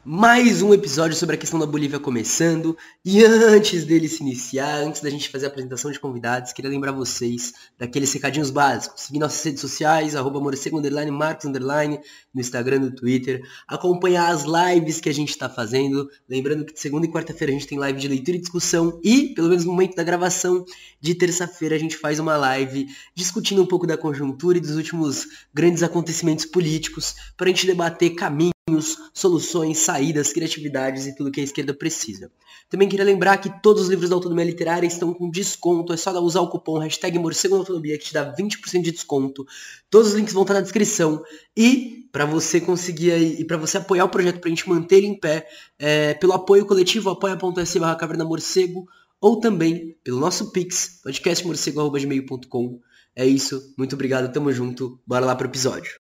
Mais um episódio sobre a questão da Bolívia começando. E antes dele se iniciar, antes da gente fazer a apresentação de convidados, queria lembrar vocês daqueles recadinhos básicos. Seguir nossas redes sociais, @morcego_, Marcos_, no Instagram, no Twitter. Acompanhar as lives que a gente está fazendo. Lembrando que de segunda e quarta-feira a gente tem live de leitura e discussão. E, pelo menos no momento da gravação, de terça-feira a gente faz uma live discutindo um pouco da conjuntura e dos últimos grandes acontecimentos políticos para a gente debater caminhos, soluções, saídas, criatividades e tudo que a esquerda precisa. Também queria lembrar que todos os livros da Autonomia Literária estão com desconto, é só usar o cupom #morcegoautonomia que te dá 20% de desconto. Todos os links vão estar na descrição. E para você conseguir aí, e para você apoiar o projeto, para a gente manter ele em pé, pelo apoio coletivo, apoia.se/cavernamorcego, ou também pelo nosso Pix, podcastmorcego@gmail.com. É isso, muito obrigado, tamo junto, bora lá pro episódio.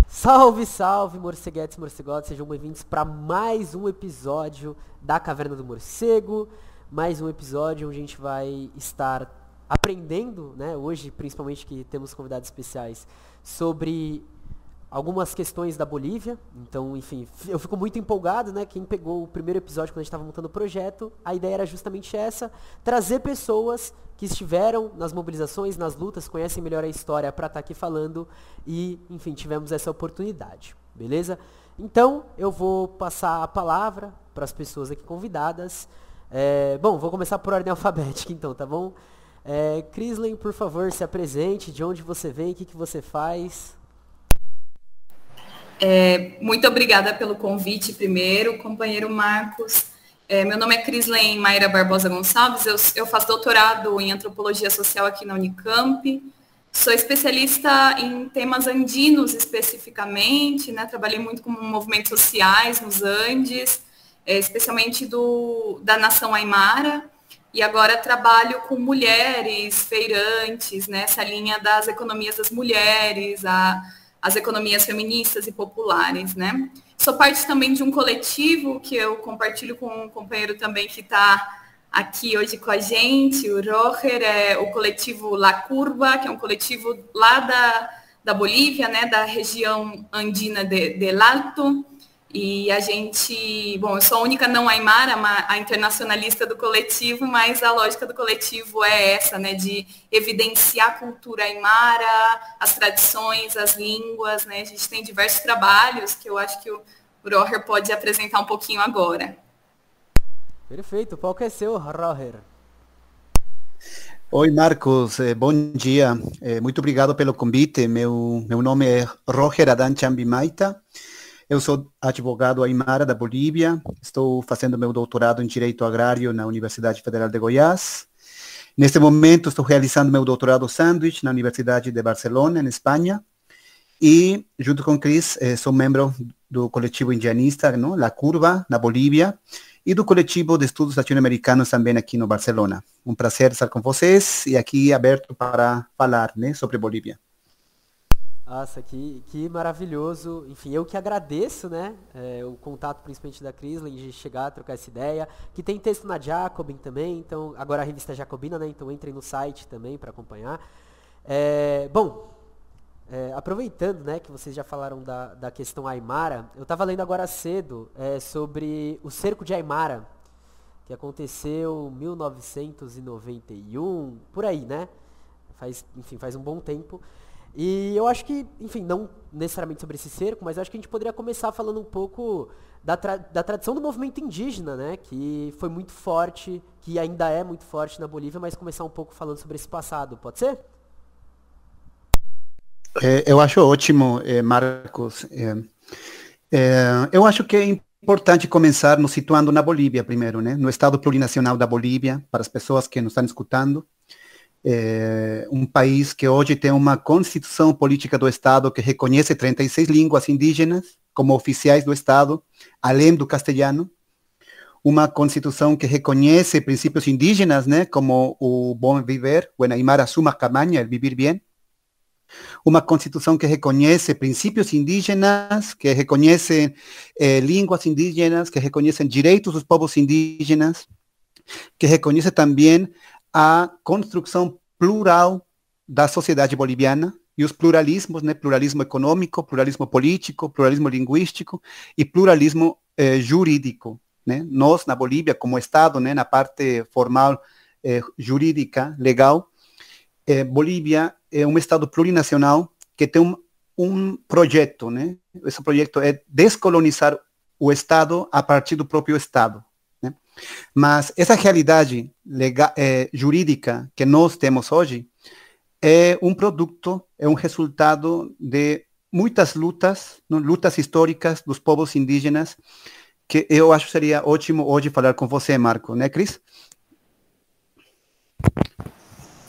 Salve, salve, morceguetes, morcegotes, sejam bem-vindos para mais um episódio da Caverna do Morcego, mais um episódio onde a gente vai estar aprendendo, né, hoje, principalmente que temos convidados especiais, sobre algumas questões da Bolívia. Então, enfim, eu fico muito empolgado, né, quem pegou o primeiro episódio quando a gente estava montando o projeto, a ideia era justamente essa, trazer pessoas que estiveram nas mobilizações, nas lutas, conhecem melhor a história para estar aqui falando e, enfim, tivemos essa oportunidade, beleza? Então, eu vou passar a palavra para as pessoas aqui convidadas. Bom, vou começar por ordem alfabética então, tá bom? Crislen, por favor, se apresente, de onde você vem, o que você faz. Muito obrigada pelo convite primeiro, companheiro Marcos. Meu nome é Crislen Mayra Barbosa Gonçalves, eu faço doutorado em Antropologia Social aqui na Unicamp, sou especialista em temas andinos especificamente, né? Trabalhei muito com movimentos sociais nos Andes, especialmente da nação Aimara, e agora trabalho com mulheres, feirantes, né? Essa linha das economias das mulheres, as economias feministas e populares, né? Sou parte também de um coletivo que eu compartilho com um companheiro também que está aqui hoje com a gente, o Roger, o coletivo La Curva, que é um coletivo lá da Bolívia, né, da região andina del Alto. E a gente, bom, eu sou a única não aimara, a internacionalista do coletivo, mas a lógica do coletivo é essa, né, de evidenciar a cultura aimara, as tradições, as línguas, né, a gente tem diversos trabalhos que eu acho que o Roger pode apresentar um pouquinho agora. Perfeito, o palco é seu, Roger. Oi, Marcos, bom dia, muito obrigado pelo convite, meu nome é Roger Adán Chambi Maita. Eu sou advogado aimara da Bolívia, estou fazendo meu doutorado em Direito Agrário na Universidade Federal de Goiás. Neste momento estou realizando meu doutorado sanduíche na Universidade de Barcelona, em Espanha. E, junto com Cris, sou membro do coletivo indianista, não? La Curva, na Bolívia, e do coletivo de estudos latino-americanos também aqui no Barcelona. Um prazer estar com vocês e aqui aberto para falar, né, sobre Bolívia. Nossa, que maravilhoso. Enfim, eu que agradeço, né, o contato principalmente da Crislen, de chegar a trocar essa ideia, que tem texto na Jacobin também, então, agora a revista Jacobina, né, então entrem no site também para acompanhar. Aproveitando, né, que vocês já falaram da questão Aimara, eu estava lendo agora cedo sobre o cerco de Aimara, que aconteceu em 1991, por aí, né, faz um bom tempo. E eu acho que, enfim, não necessariamente sobre esse cerco, mas acho que a gente poderia começar falando um pouco da tradição do movimento indígena, né? Que foi muito forte, que ainda é muito forte na Bolívia, mas começar um pouco falando sobre esse passado, pode ser? Eu acho ótimo, Marcos. Eu acho que é importante começar nos situando na Bolívia primeiro, né? No Estado Plurinacional da Bolívia, para as pessoas que nos estão escutando. Um país que hoje tem uma constituição política do Estado que reconhece 36 línguas indígenas como oficiais do Estado, além do castelhano. Uma constituição que reconhece princípios indígenas, né, como o bom viver, o Aimara Suma Camaña, el vivir bien. Uma constituição que reconhece princípios indígenas, que reconhece línguas indígenas, que reconhecem direitos dos povos indígenas, que reconhece também a construção plural da sociedade boliviana, e os pluralismos, né? Pluralismo econômico, pluralismo político, pluralismo linguístico e pluralismo jurídico, né? Nós, na Bolívia, como Estado, né? Na parte formal jurídica, legal, Bolívia é um Estado plurinacional que tem um projeto, né? Esse projeto é descolonizar o Estado a partir do próprio Estado, né? Mas essa realidade legal, jurídica que nós temos hoje é um produto, é um resultado de muitas lutas, né? Lutas históricas dos povos indígenas, que eu acho que seria ótimo hoje falar com você, Marco, né, Cris?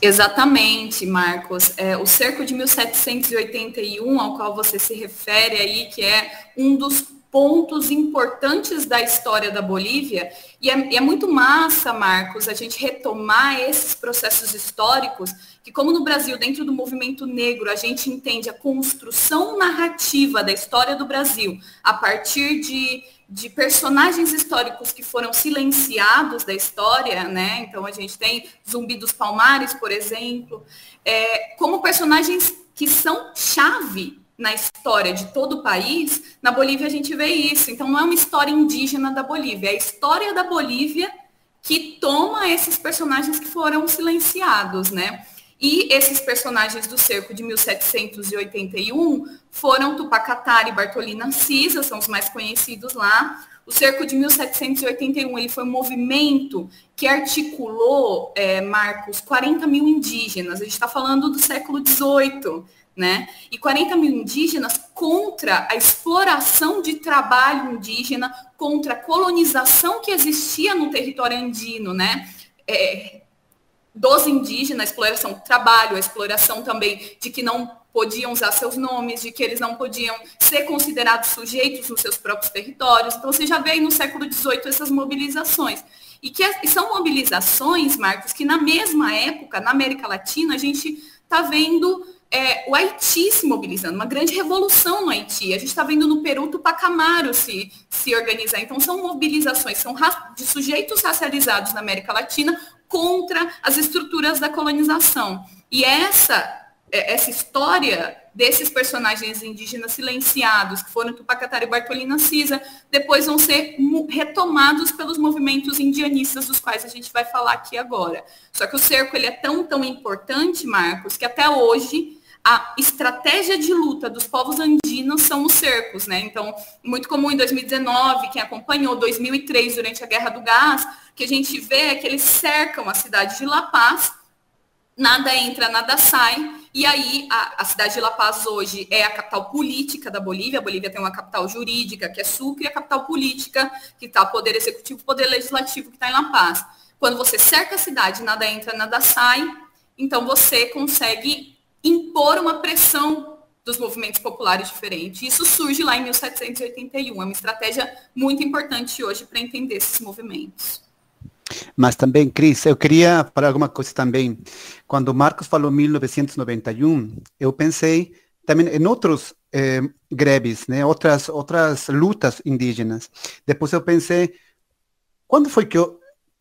Exatamente, Marcos. O cerco de 1781, ao qual você se refere aí, que é um dos pontos importantes da história da Bolívia, e é muito massa, Marcos, a gente retomar esses processos históricos, que como no Brasil, dentro do movimento negro, a gente entende a construção narrativa da história do Brasil a partir de personagens históricos que foram silenciados da história, né? Então a gente tem Zumbi dos Palmares, por exemplo, como personagens que são chave na história de todo o país. Na Bolívia a gente vê isso. Então não é uma história indígena da Bolívia, é a história da Bolívia que toma esses personagens que foram silenciados, né? E esses personagens do cerco de 1781 foram Tupacatari e Bartolina Cisa, são os mais conhecidos lá. O cerco de 1781 ele foi um movimento que articulou, Marcos, 40 mil indígenas. A gente está falando do século XVIII, né? E 40 mil indígenas contra a exploração de trabalho indígena, contra a colonização que existia no território andino, né? Dos indígenas, a exploração do trabalho, a exploração também de que não podiam usar seus nomes, de que eles não podiam ser considerados sujeitos nos seus próprios territórios. Então, você já vê aí no século XVIII essas mobilizações. E são mobilizações, Marcos, que na mesma época, na América Latina, a gente está vendo o Haiti se mobilizando, uma grande revolução no Haiti. A gente está vendo no Peru Tupac Amaru se organizar. Então, são mobilizações, são de sujeitos racializados na América Latina contra as estruturas da colonização. E essa história desses personagens indígenas silenciados, que foram Tupacatari e Bartolina Cisa, depois vão ser retomados pelos movimentos indianistas, dos quais a gente vai falar aqui agora. Só que o cerco ele é tão importante, Marcos, que até hoje a estratégia de luta dos povos andinos são os cercos, né? Então, muito comum em 2019, quem acompanhou 2003, durante a Guerra do Gás, que a gente vê é que eles cercam a cidade de La Paz, nada entra, nada sai, e aí a cidade de La Paz hoje é a capital política da Bolívia. A Bolívia tem uma capital jurídica, que é Sucre, e a capital política, que está o poder executivo, o poder legislativo, que está em La Paz. Quando você cerca a cidade, nada entra, nada sai, então você consegue impor uma pressão dos movimentos populares diferentes. Isso surge lá em 1781, é uma estratégia muito importante hoje para entender esses movimentos. Mas também, Cris, eu queria falar alguma coisa também. Quando o Marcos falou 1991, eu pensei também em outros greves, né? outras lutas indígenas. Depois eu pensei, quando foi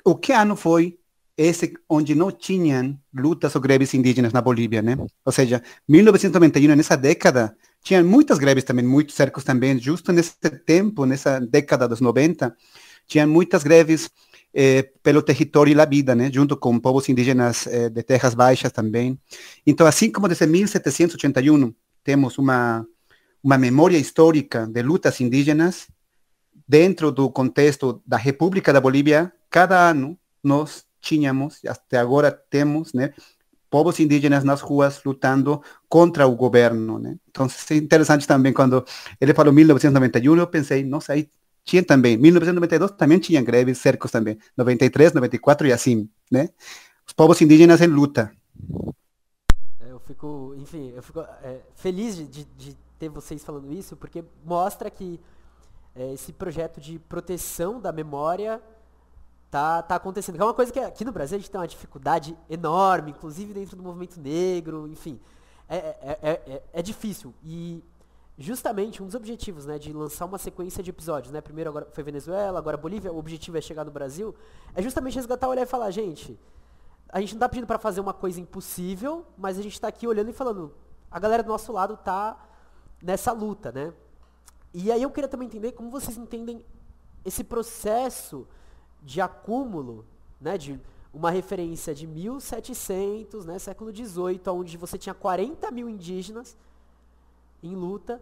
o que ano foi esse onde não tinham lutas ou greves indígenas na Bolívia, né? Ou seja, 1991, nessa década, tinha muitas greves também, muitos cercos também, justo nesse tempo, nessa década dos 90, tinha muitas greves pelo território e a vida, né? Junto com povos indígenas de terras baixas também. Então, assim como desde 1781 temos uma memória histórica de lutas indígenas, dentro do contexto da República da Bolívia, cada ano nós tínhamos, até agora temos, né, povos indígenas nas ruas lutando contra o governo, né? Então, é interessante também, quando ele falou 1991, eu pensei, nossa, aí tinha também, 1992 também tinha greves, cercos também, 93, 94 e assim, né? Os povos indígenas em luta. Eu fico feliz de ter vocês falando isso, porque mostra que esse projeto de proteção da memória tá acontecendo. Que é uma coisa que aqui no Brasil a gente tem uma dificuldade enorme, inclusive dentro do movimento negro, enfim. É difícil. E justamente um dos objetivos, né, de lançar uma sequência de episódios, né? Primeiro agora foi Venezuela, agora Bolívia, o objetivo é chegar no Brasil, é justamente resgatar, olhar e falar, gente, a gente não tá pedindo para fazer uma coisa impossível, mas a gente tá aqui olhando e falando, a galera do nosso lado tá nessa luta, né? E aí eu queria também entender como vocês entendem esse processo de acúmulo, né, de uma referência de 1700, né, século XVIII, onde você tinha 40 mil indígenas em luta,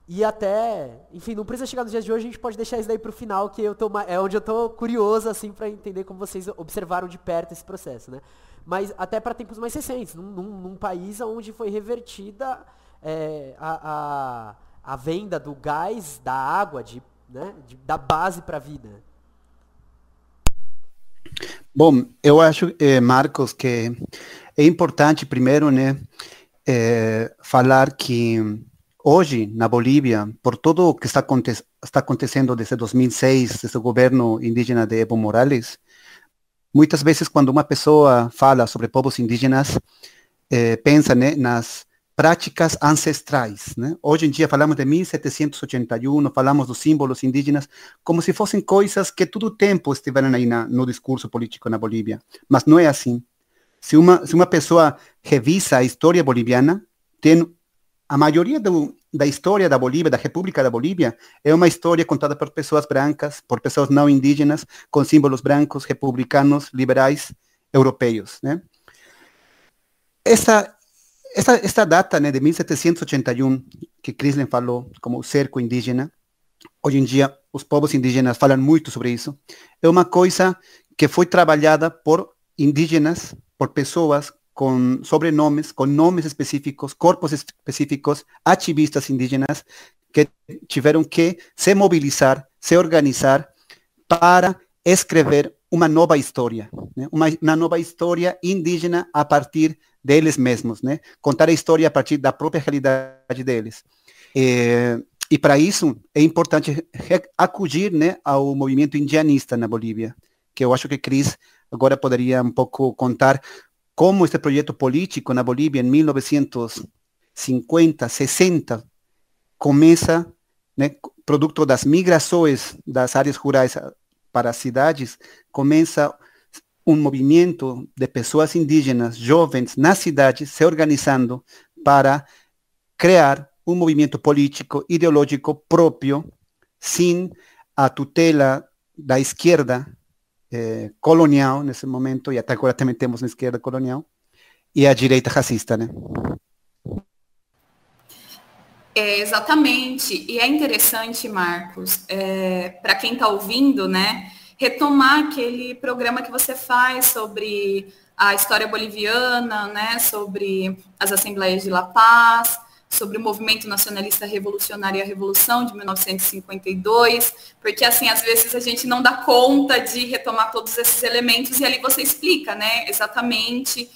e até, enfim, não precisa chegar nos dias de hoje, a gente pode deixar isso daí para o final, que é onde eu tô curioso, assim, para entender como vocês observaram de perto esse processo, né? Mas até para tempos mais recentes, num país onde foi revertida a venda do gás, da água, da base para a vida. Bom, eu acho, Marcos, que é importante primeiro, né, falar que hoje na Bolívia, por tudo o que está acontecendo desde 2006, desde o governo indígena de Evo Morales, muitas vezes quando uma pessoa fala sobre povos indígenas, pensa, né, nas práticas ancestrais, né? Hoje em dia falamos de 1781, falamos dos símbolos indígenas como se fossem coisas que todo o tempo estiveram aí no discurso político na Bolívia, mas não é assim. Se uma pessoa revisa a história boliviana, tem a maioria da história da Bolívia, da República da Bolívia, é uma história contada por pessoas brancas, por pessoas não indígenas, com símbolos brancos, republicanos, liberais, europeus, né? Esta data, né, de 1781, que Crislen falou como o cerco indígena, hoje em dia os povos indígenas falam muito sobre isso, é uma coisa que foi trabalhada por indígenas, por pessoas com sobrenomes, com nomes específicos, corpos específicos, ativistas indígenas, que tiveram que se mobilizar, se organizar para escrever uma nova história, né? Uma nova história indígena a partir deles mesmos, né? Contar a história a partir da própria realidade deles. E para isso é importante acudir, né, ao movimento indianista na Bolívia, que eu acho que Cris agora poderia um pouco contar como este projeto político na Bolívia em 1950, 60, começa, né, produto das migrações das áreas rurais para as cidades, começa um movimento de pessoas indígenas, jovens, nas cidades, se organizando para criar um movimento político, ideológico próprio, sem a tutela da esquerda colonial nesse momento, e até agora também temos uma esquerda colonial, e a direita racista, né? Exatamente, e é interessante, Marcos, para quem está ouvindo, né, retomar aquele programa que você faz sobre a história boliviana, né, sobre as Assembleias de La Paz, sobre o movimento nacionalista revolucionário e a Revolução de 1952, porque, assim, às vezes a gente não dá conta de retomar todos esses elementos, e ali você explica, né, exatamente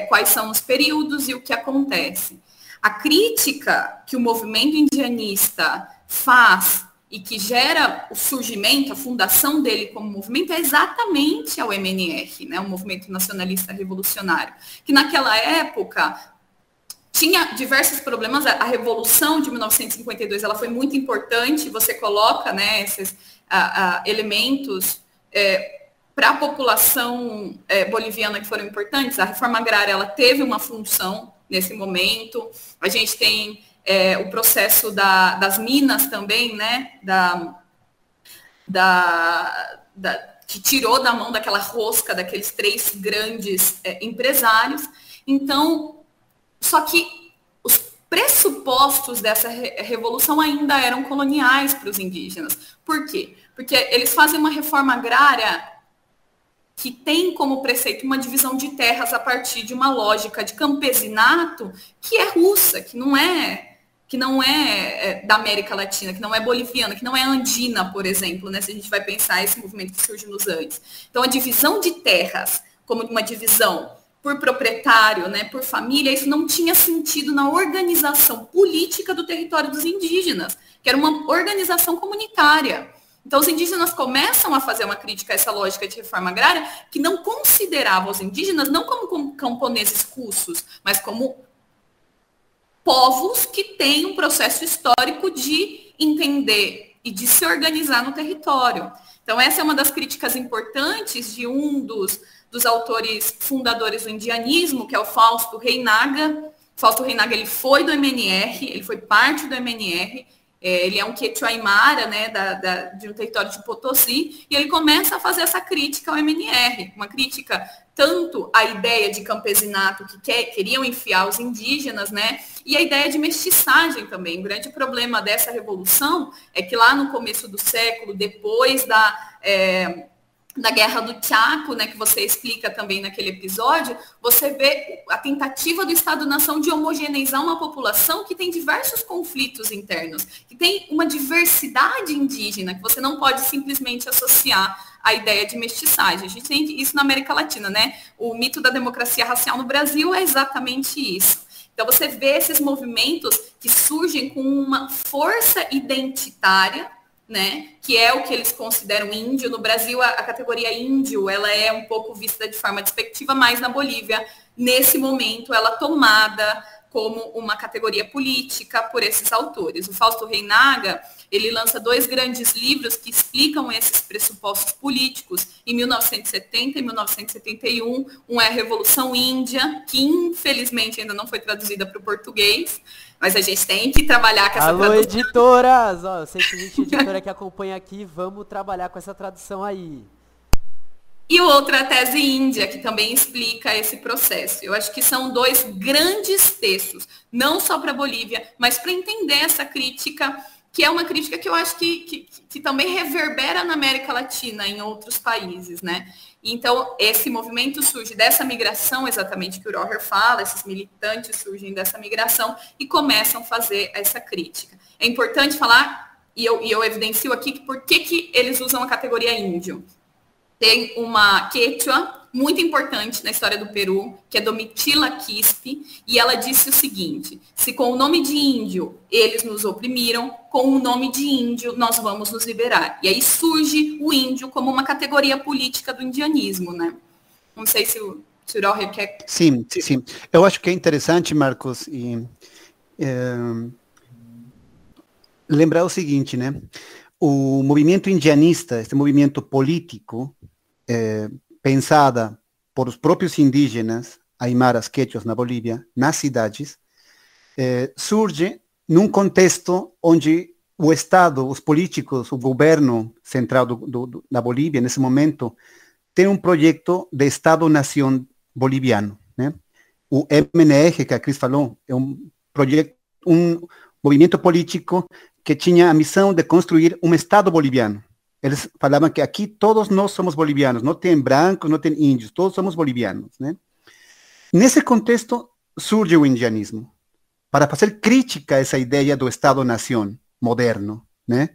quais são os períodos e o que acontece. A crítica que o movimento indianista faz e que gera o surgimento, a fundação dele como movimento, é exatamente ao MNR, né, o Movimento Nacionalista Revolucionário, que naquela época tinha diversos problemas. A Revolução de 1952 ela foi muito importante, você coloca, né, esses elementos para a população boliviana que foram importantes. A reforma agrária ela teve uma função nesse momento. A gente tem o processo das minas também, né, que tirou da mão daquela rosca daqueles três grandes empresários. Então, só que os pressupostos dessa revolução ainda eram coloniais para os indígenas. Por quê? Porque eles fazem uma reforma agrária que tem como preceito uma divisão de terras a partir de uma lógica de campesinato que é russa, que não é da América Latina, que não é boliviana, que não é andina, por exemplo, né? Se a gente vai pensar esse movimento que surge nos Andes. Então, a divisão de terras como uma divisão por proprietário, né, por família, isso não tinha sentido na organização política do território dos indígenas, que era uma organização comunitária. Então, os indígenas começam a fazer uma crítica a essa lógica de reforma agrária que não considerava os indígenas não como camponeses russos, mas como povos que têm um processo histórico de entender e de se organizar no território. Então, essa é uma das críticas importantes de um dos autores fundadores do indianismo, que é o Fausto Reinaga, Fausto Reynaga, ele foi do MNR, ele foi parte do MNR, ele é um Quechua Aymara, né, de um território de Potosí, e ele começa a fazer essa crítica ao MNR, uma crítica tanto à ideia de campesinato que queriam enfiar os indígenas, né, e a ideia de mestiçagem também. O grande problema dessa revolução é que lá no começo do século, depois da Guerra do Chaco, né, que você explica também naquele episódio, você vê a tentativa do Estado-nação de homogeneizar uma população que tem diversos conflitos internos, que tem uma diversidade indígena, que você não pode simplesmente associar à ideia de mestiçagem. A gente tem isso na América Latina, né? O mito da democracia racial no Brasil é exatamente isso. Então, você vê esses movimentos que surgem com uma força identitária, né, que é o que eles consideram índio. No Brasil, a categoria índio, ela é um pouco vista de forma despectiva, mas na Bolívia, nesse momento, ela é tomada como uma categoria política por esses autores. O Fausto Reynaga, ele lança 2 grandes livros que explicam esses pressupostos políticos em 1970 e 1971. Um é a Revolução Índia, que infelizmente ainda não foi traduzida para o português, mas a gente tem que trabalhar com essa tradução. Alô, editoras! Ó, eu sei que a gente editora que acompanha aqui, vamos trabalhar com essa tradução aí. E o outro é a Tese Índia, que também explica esse processo. Eu acho que são 2 grandes textos, não só para a Bolívia, mas para entender essa crítica, que é uma crítica que eu acho que também reverbera na América Latina, em outros países, né? Então, esse movimento surge dessa migração, exatamente que o Roher fala, esses militantes surgem dessa migração e começam a fazer essa crítica. É importante falar, e eu evidencio aqui, por que eles usam a categoria índio. Tem uma quechua muito importante na história do Peru, que é Domitila Quispe, e ela disse o seguinte: se com o nome de índio eles nos oprimiram, com o nome de índio nós vamos nos liberar. E aí surge o índio como uma categoria política do indianismo, né? Não sei se o Roher quer... Sim. Eu acho que é interessante, Marcos, lembrar o seguinte, né? O movimento indianista, este movimento político, pensada por os próprios indígenas, aimaras, quechuas na Bolívia, nas cidades, surge num contexto onde o Estado, os políticos, o governo central da Bolívia, nesse momento, tem um projeto de Estado-nação boliviano, né? O MNR, que a Cris falou, é um movimento político que tinha a missão de construir um Estado boliviano. Eles falavam que aqui todos nós somos bolivianos, não tem brancos, não tem índios, todos somos bolivianos, né? Nesse contexto surge o indianismo, para fazer crítica a essa ideia do Estado-nação moderno, né?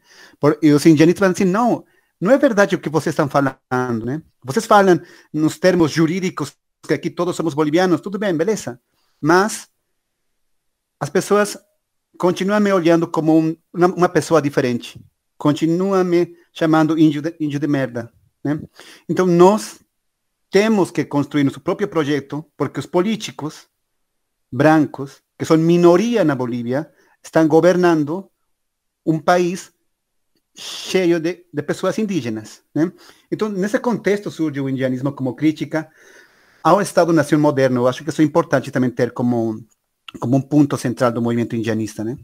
E os indianistas falam assim, não é verdade o que vocês estão falando, né? Vocês falam nos termos jurídicos que aqui todos somos bolivianos, tudo bem, beleza, mas as pessoas continuam me olhando como uma pessoa diferente, continuam me chamando índio de merda, né? Então nós temos que construir nosso próprio projeto, porque os políticos brancos, que são minoria na Bolívia, estão governando um país cheio de pessoas indígenas, né? Então, nesse contexto surge o indianismo como crítica ao Estado-nação moderno. Eu acho que isso é importante também ter como um ponto central do movimento indianista, né?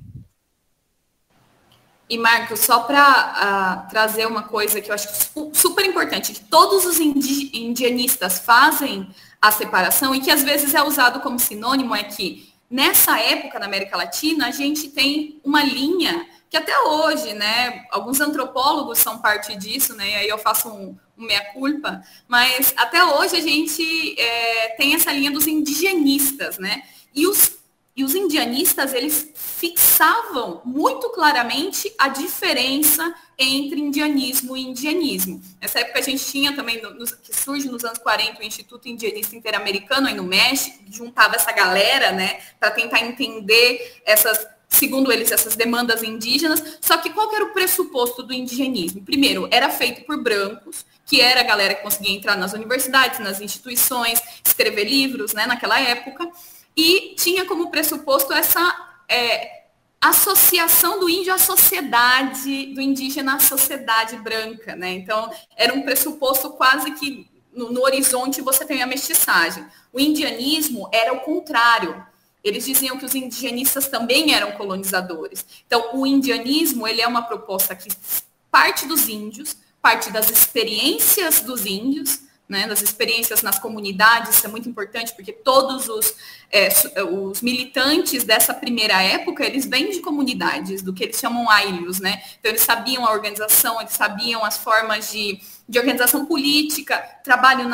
E, Marcos, só para trazer uma coisa que eu acho super importante, que todos os indianistas fazem a separação e que às vezes é usado como sinônimo, é que nessa época na América Latina a gente tem uma linha que até hoje, né, alguns antropólogos são parte disso, né, e aí eu faço um meia-culpa, mas até hoje a gente tem essa linha dos indigenistas, né, e os indianistas, eles fixavam muito claramente a diferença entre indianismo e indianismo. Nessa época a gente tinha também, que surge nos anos 40, o Instituto Indianista Interamericano aí no México, que juntava essa galera, né, para tentar entender segundo eles, essas demandas indígenas. Só que qual que era o pressuposto do indigenismo? Primeiro, era feito por brancos, que era a galera que conseguia entrar nas universidades, nas instituições, escrever livros, né, naquela época. E tinha como pressuposto essa associação do índio à sociedade, do indígena à sociedade branca, né? Então, era um pressuposto quase que no horizonte você tem a mestiçagem. O indianismo era o contrário. Eles diziam que os indigenistas também eram colonizadores. Então, o indianismo, ele é uma proposta que parte dos índios, parte das experiências dos índios, né, das experiências nas comunidades. Isso é muito importante, porque todos os militantes dessa primeira época, eles vêm de comunidades, do que eles chamam ailos, né? Então, eles sabiam a organização, eles sabiam as formas de organização política, trabalho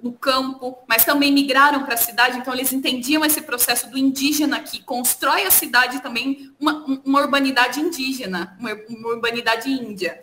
no campo, mas também migraram para a cidade, então eles entendiam esse processo do indígena que constrói a cidade também, uma urbanidade indígena, uma urbanidade índia.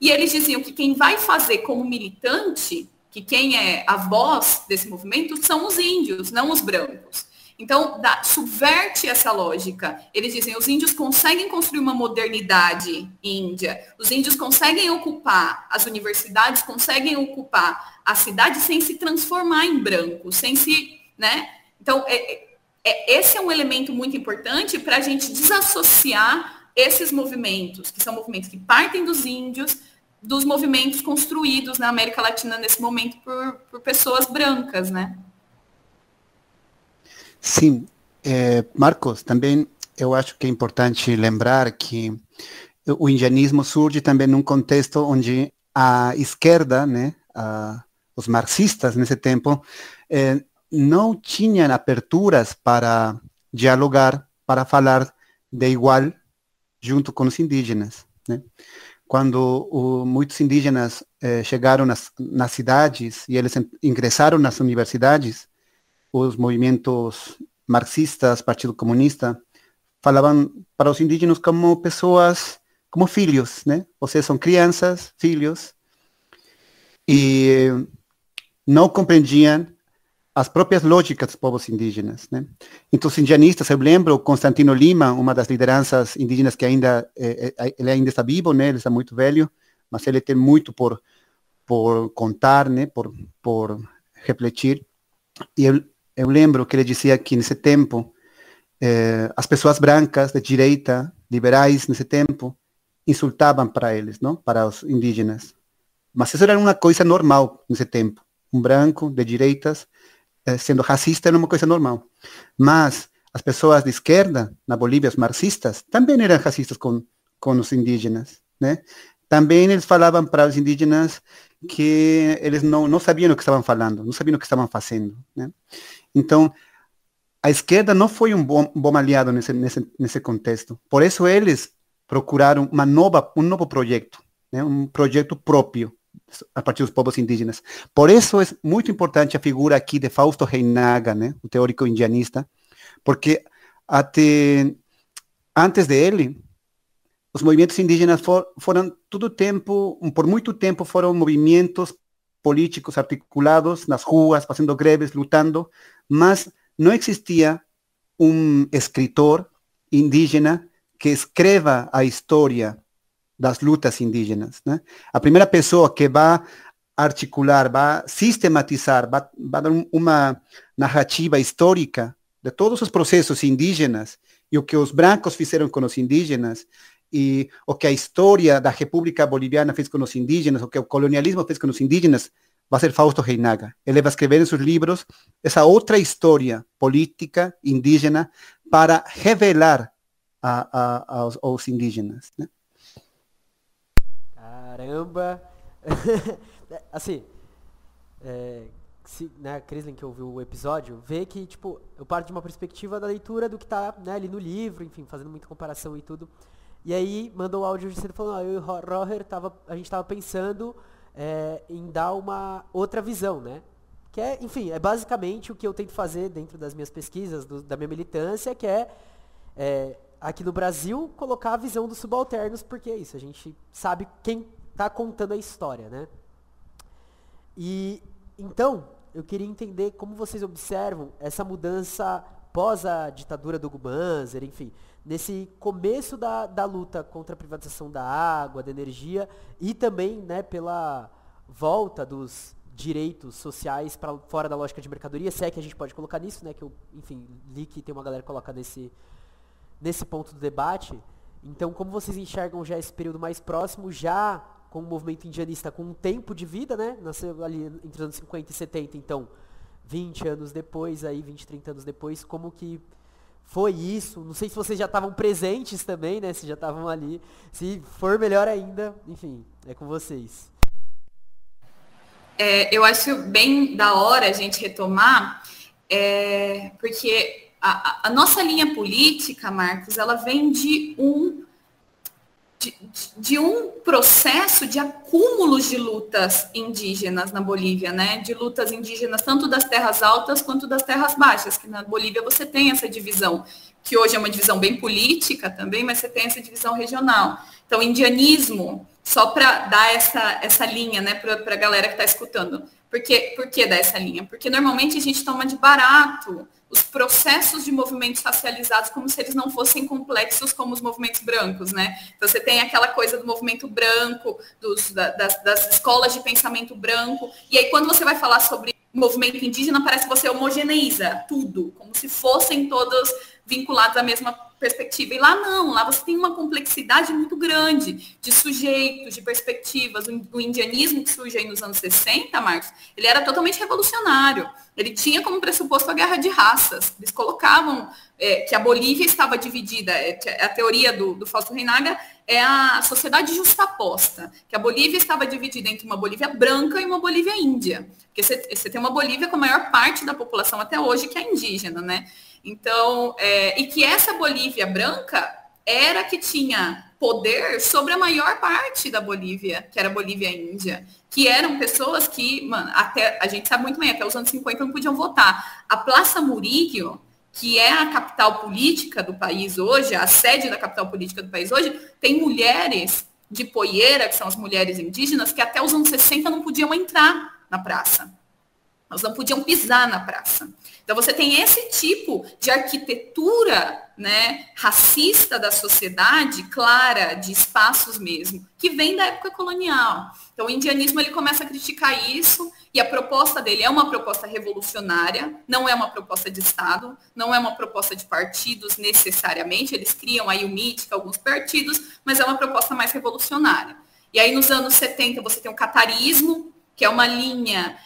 E eles diziam que quem vai fazer como militante, que quem é a voz desse movimento são os índios, não os brancos. Então, subverte essa lógica. Eles dizem, os índios conseguem construir uma modernidade índia, os índios conseguem ocupar as universidades, conseguem ocupar a cidade sem se transformar em branco, sem se, né? Então, esse é um elemento muito importante para a gente desassociar esses movimentos, que são movimentos que partem dos índios, dos movimentos construídos na América Latina nesse momento por pessoas brancas, né? Sim, Marcos, também eu acho que é importante lembrar que o indianismo surge também num contexto onde a esquerda, né, os marxistas nesse tempo, não tinham aberturas para dialogar, para falar de igual junto com os indígenas, né? Quando muitos indígenas chegaram nas cidades e eles ingressaram nas universidades, os movimentos marxistas, Partido Comunista, falavam para os indígenas como pessoas, como filhos, né? Vocês são crianças, filhos, e não compreendiam as próprias lógicas dos povos indígenas, né? Então, os indianistas, eu lembro, Constantino Lima, uma das lideranças indígenas que ele ainda está vivo, né? Ele está muito velho, mas ele tem muito por contar, né? Por refletir. E eu lembro que ele dizia que nesse tempo as pessoas brancas de direita, liberais nesse tempo, insultavam para eles, não? Para os indígenas. Mas isso era uma coisa normal nesse tempo. Um branco de direitas sendo racista era uma coisa normal. Mas as pessoas de esquerda, na Bolívia, os marxistas, também eram racistas com os indígenas, né? Também eles falavam para os indígenas que eles não sabiam o que estavam falando, não sabiam o que estavam fazendo, né? Então, a esquerda não foi um bom aliado nesse contexto. Por isso eles procuraram um novo projeto, né? Um projeto próprio a partir dos povos indígenas. Por isso é muito importante a figura aqui de Fausto Reinaga, né? O teórico indianista, porque antes dele, os movimentos indígenas foram por muito tempo foram movimentos políticos articulados nas ruas, fazendo greves, lutando, mas não existia um escritor indígena que escreva a história das lutas indígenas, né? A primeira pessoa que vai articular, vai sistematizar, vai dar uma narrativa histórica de todos os processos indígenas e o que os brancos fizeram com os indígenas e o que a história da República Boliviana fez com os indígenas, o que o colonialismo fez com os indígenas, vai ser Fausto Reinaga. Ele vai escrever em seus livros essa outra história política indígena para revelar aos indígenas, né? Caramba! Assim, né, a Crislin que ouviu o episódio, vê que, tipo, eu parto de uma perspectiva da leitura do que tá, né, ali no livro, enfim, fazendo muita comparação e tudo. E aí, mandou o áudio de cedo falando, eu e o Roher, a gente tava pensando em dar uma outra visão, né? Que é, enfim, é basicamente o que eu tento fazer dentro das minhas pesquisas, da minha militância, que aqui no Brasil, colocar a visão dos subalternos, porque é isso, a gente sabe quem tá contando a história, né? E, então, eu queria entender como vocês observam essa mudança pós a ditadura do Hugo Banzer, enfim, nesse começo da luta contra a privatização da água, da energia, e também, né, pela volta dos direitos sociais para fora da lógica de mercadoria, se é que a gente pode colocar nisso, né, que eu, enfim, li que tem uma galera que coloca nesse ponto do debate. Então, como vocês enxergam já esse período mais próximo, já com o movimento indianista com um tempo de vida, né, nasceu ali entre os anos 50 e 70, então, 20 anos depois, aí 20, 30 anos depois, como que foi isso. Não sei se vocês já estavam presentes também, né? Se já estavam ali. Se for, melhor ainda. Enfim, é com vocês. Eu acho bem da hora a gente retomar, porque a nossa linha política, Marcos, ela vem de um processo de acúmulos de lutas indígenas na Bolívia, né? De lutas indígenas tanto das terras altas quanto das terras baixas, que na Bolívia você tem essa divisão, que hoje é uma divisão bem política também, mas você tem essa divisão regional. Então, indianismo, só para dar essa linha, né, para a galera que está escutando. Por que dar essa linha? Porque normalmente a gente toma de barato os processos de movimentos racializados como se eles não fossem complexos como os movimentos brancos, né? Então você tem aquela coisa do movimento branco, das escolas de pensamento branco, e aí quando você vai falar sobre movimento indígena, parece que você homogeneiza tudo, como se fossem todos vinculados à mesma perspectiva. E lá não, lá você tem uma complexidade muito grande de sujeitos, de perspectivas. O indianismo que surge aí nos anos 60, Marcos, ele era totalmente revolucionário. Ele tinha como pressuposto a guerra de raças. Eles colocavam que a Bolívia estava dividida. A teoria do Fausto Reinaga é a sociedade justaposta, que a Bolívia estava dividida entre uma Bolívia branca e uma Bolívia índia. Porque você tem uma Bolívia com a maior parte da população até hoje que é indígena, né? Então, e que essa Bolívia branca era que tinha poder sobre a maior parte da Bolívia, que era a Bolívia Índia, que eram pessoas que, mano, até, a gente sabe muito bem, até os anos 50 não podiam votar. A Plaça Murillo, que é a capital política do país hoje, a sede da capital política do país hoje, tem mulheres de poieira, que são as mulheres indígenas, que até os anos 60 não podiam entrar na praça. Elas não podiam pisar na praça. Então, você tem esse tipo de arquitetura, né, racista da sociedade, clara, de espaços mesmo, que vem da época colonial. Então, o indianismo ele começa a criticar isso, e a proposta dele é uma proposta revolucionária, não é uma proposta de Estado, não é uma proposta de partidos necessariamente, eles criam aí o MIT, alguns partidos, mas é uma proposta mais revolucionária. E aí, nos anos 70, você tem o catarismo, que é uma linha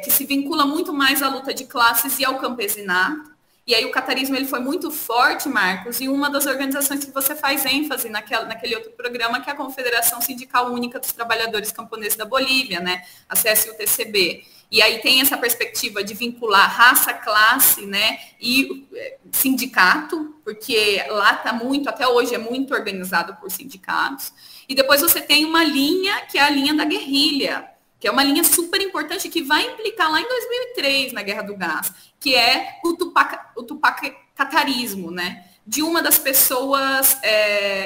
que se vincula muito mais à luta de classes e ao campesinato. E aí o catarismo ele foi muito forte, Marcos, e uma das organizações que você faz ênfase naquele outro programa, que é a Confederação Sindical Única dos Trabalhadores Camponeses da Bolívia, né, a CSUTCB. E aí tem essa perspectiva de vincular raça, classe, né, e sindicato, porque lá está muito, até hoje é muito organizado por sindicatos. E depois você tem uma linha, que é a linha da guerrilha, que é uma linha super importante que vai implicar lá em 2003, na Guerra do Gás, que é o tupacatarismo, né? De uma das pessoas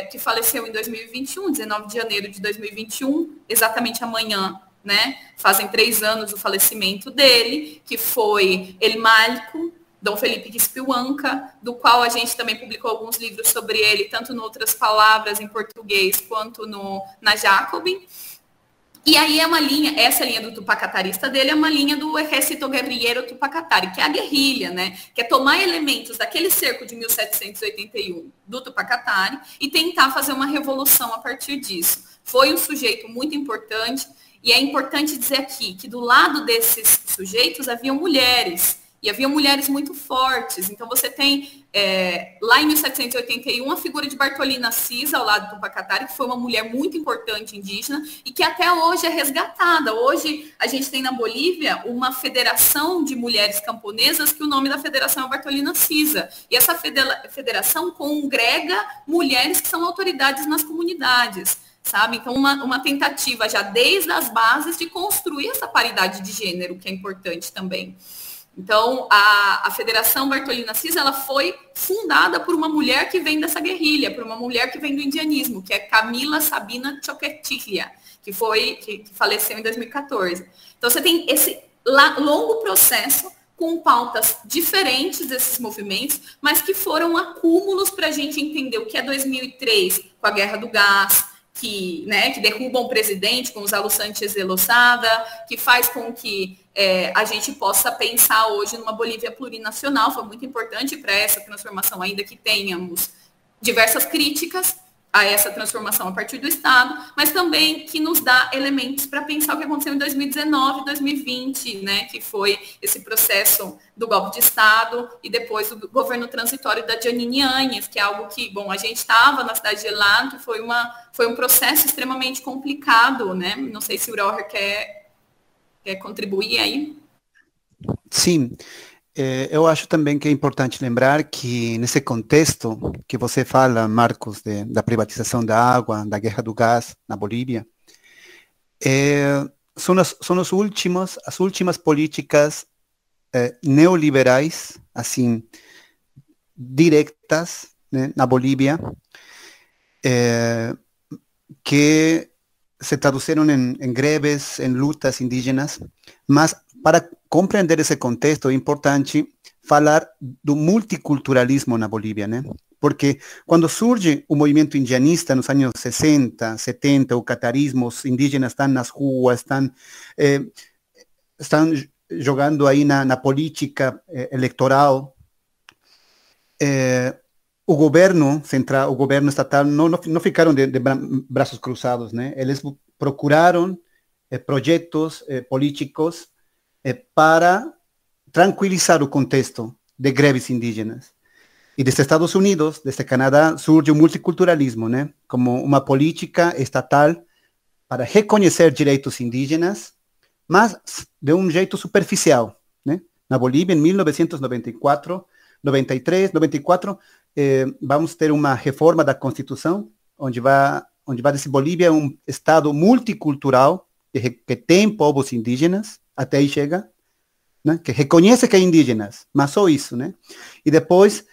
que faleceu em 2021, 19 de janeiro de 2021, exatamente amanhã, né? Fazem 3 anos do falecimento dele, que foi El Malco, Dom Felipe Quispiuanca, do qual a gente também publicou alguns livros sobre ele, tanto em outras palavras em português, quanto na Jacobin. E aí é uma linha, essa linha do tupacatarista dele é uma linha do Ejército Guerrillero Tupacatari, que é a guerrilha, né? Que é tomar elementos daquele cerco de 1781 do Tupacatari e tentar fazer uma revolução a partir disso. Foi um sujeito muito importante, e é importante dizer aqui que do lado desses sujeitos haviam mulheres, e havia mulheres muito fortes. Então você tem, lá em 1781, a figura de Bartolina Cisa, ao lado do Tupacatari, que foi uma mulher muito importante indígena e que até hoje é resgatada. Hoje a gente tem na Bolívia uma federação de mulheres camponesas, que o nome da federação é Bartolina Cisa. E essa federação congrega mulheres que são autoridades nas comunidades, sabe? Então, uma tentativa já desde as bases de construir essa paridade de gênero, que é importante também. Então, a Federação Bartolina Cisa, ela foi fundada por uma mulher que vem dessa guerrilha, por uma mulher que vem do indianismo, que é Camila Sabina Choquetiglia, que faleceu em 2014. Então, você tem esse longo processo com pautas diferentes desses movimentos, mas que foram acúmulos para a gente entender o que é 2003, com a Guerra do Gás, que derrubam o presidente com os Alu Sánchez de Lozada, que faz com que a gente possa pensar hoje numa Bolívia plurinacional. Foi muito importante para essa transformação, ainda que tenhamos diversas críticas a essa transformação a partir do Estado, mas também que nos dá elementos para pensar o que aconteceu em 2019, 2020, né, que foi esse processo do golpe de Estado e depois o governo transitório da Jeanine Áñez, que é algo que, bom, a gente estava na cidade de Elado, que foi um processo extremamente complicado, né? Não sei se o Roher quer contribuir aí. Sim. Eu acho também que é importante lembrar que nesse contexto que você fala, Marcos, da privatização da água, da guerra do gás na Bolívia, são as últimas políticas neoliberais, assim, diretas, né, na Bolívia, que se traduziram em greves, em lutas indígenas, mas para compreender esse contexto é importante falar do multiculturalismo na Bolívia, né? Porque quando surge o movimento indianista nos anos 60, 70, o catarismo, os indígenas estão nas ruas, estão jogando aí na política eleitoral, o governo central, o governo estatal não ficaram de braços cruzados, né? Eles procuraram projetos políticos para tranquilizar o contexto de greves indígenas. E desde Estados Unidos, desde Canadá, surge o multiculturalismo, né? Como uma política estatal para reconhecer direitos indígenas, mas de um jeito superficial, né? Na Bolívia, em 1994, 93, 94, vamos ter uma reforma da Constituição, onde vai dizer Bolívia é um estado multicultural, que tem povos indígenas, até aí chega, né? Que reconhece que é indígenas, mas só isso, né? E depois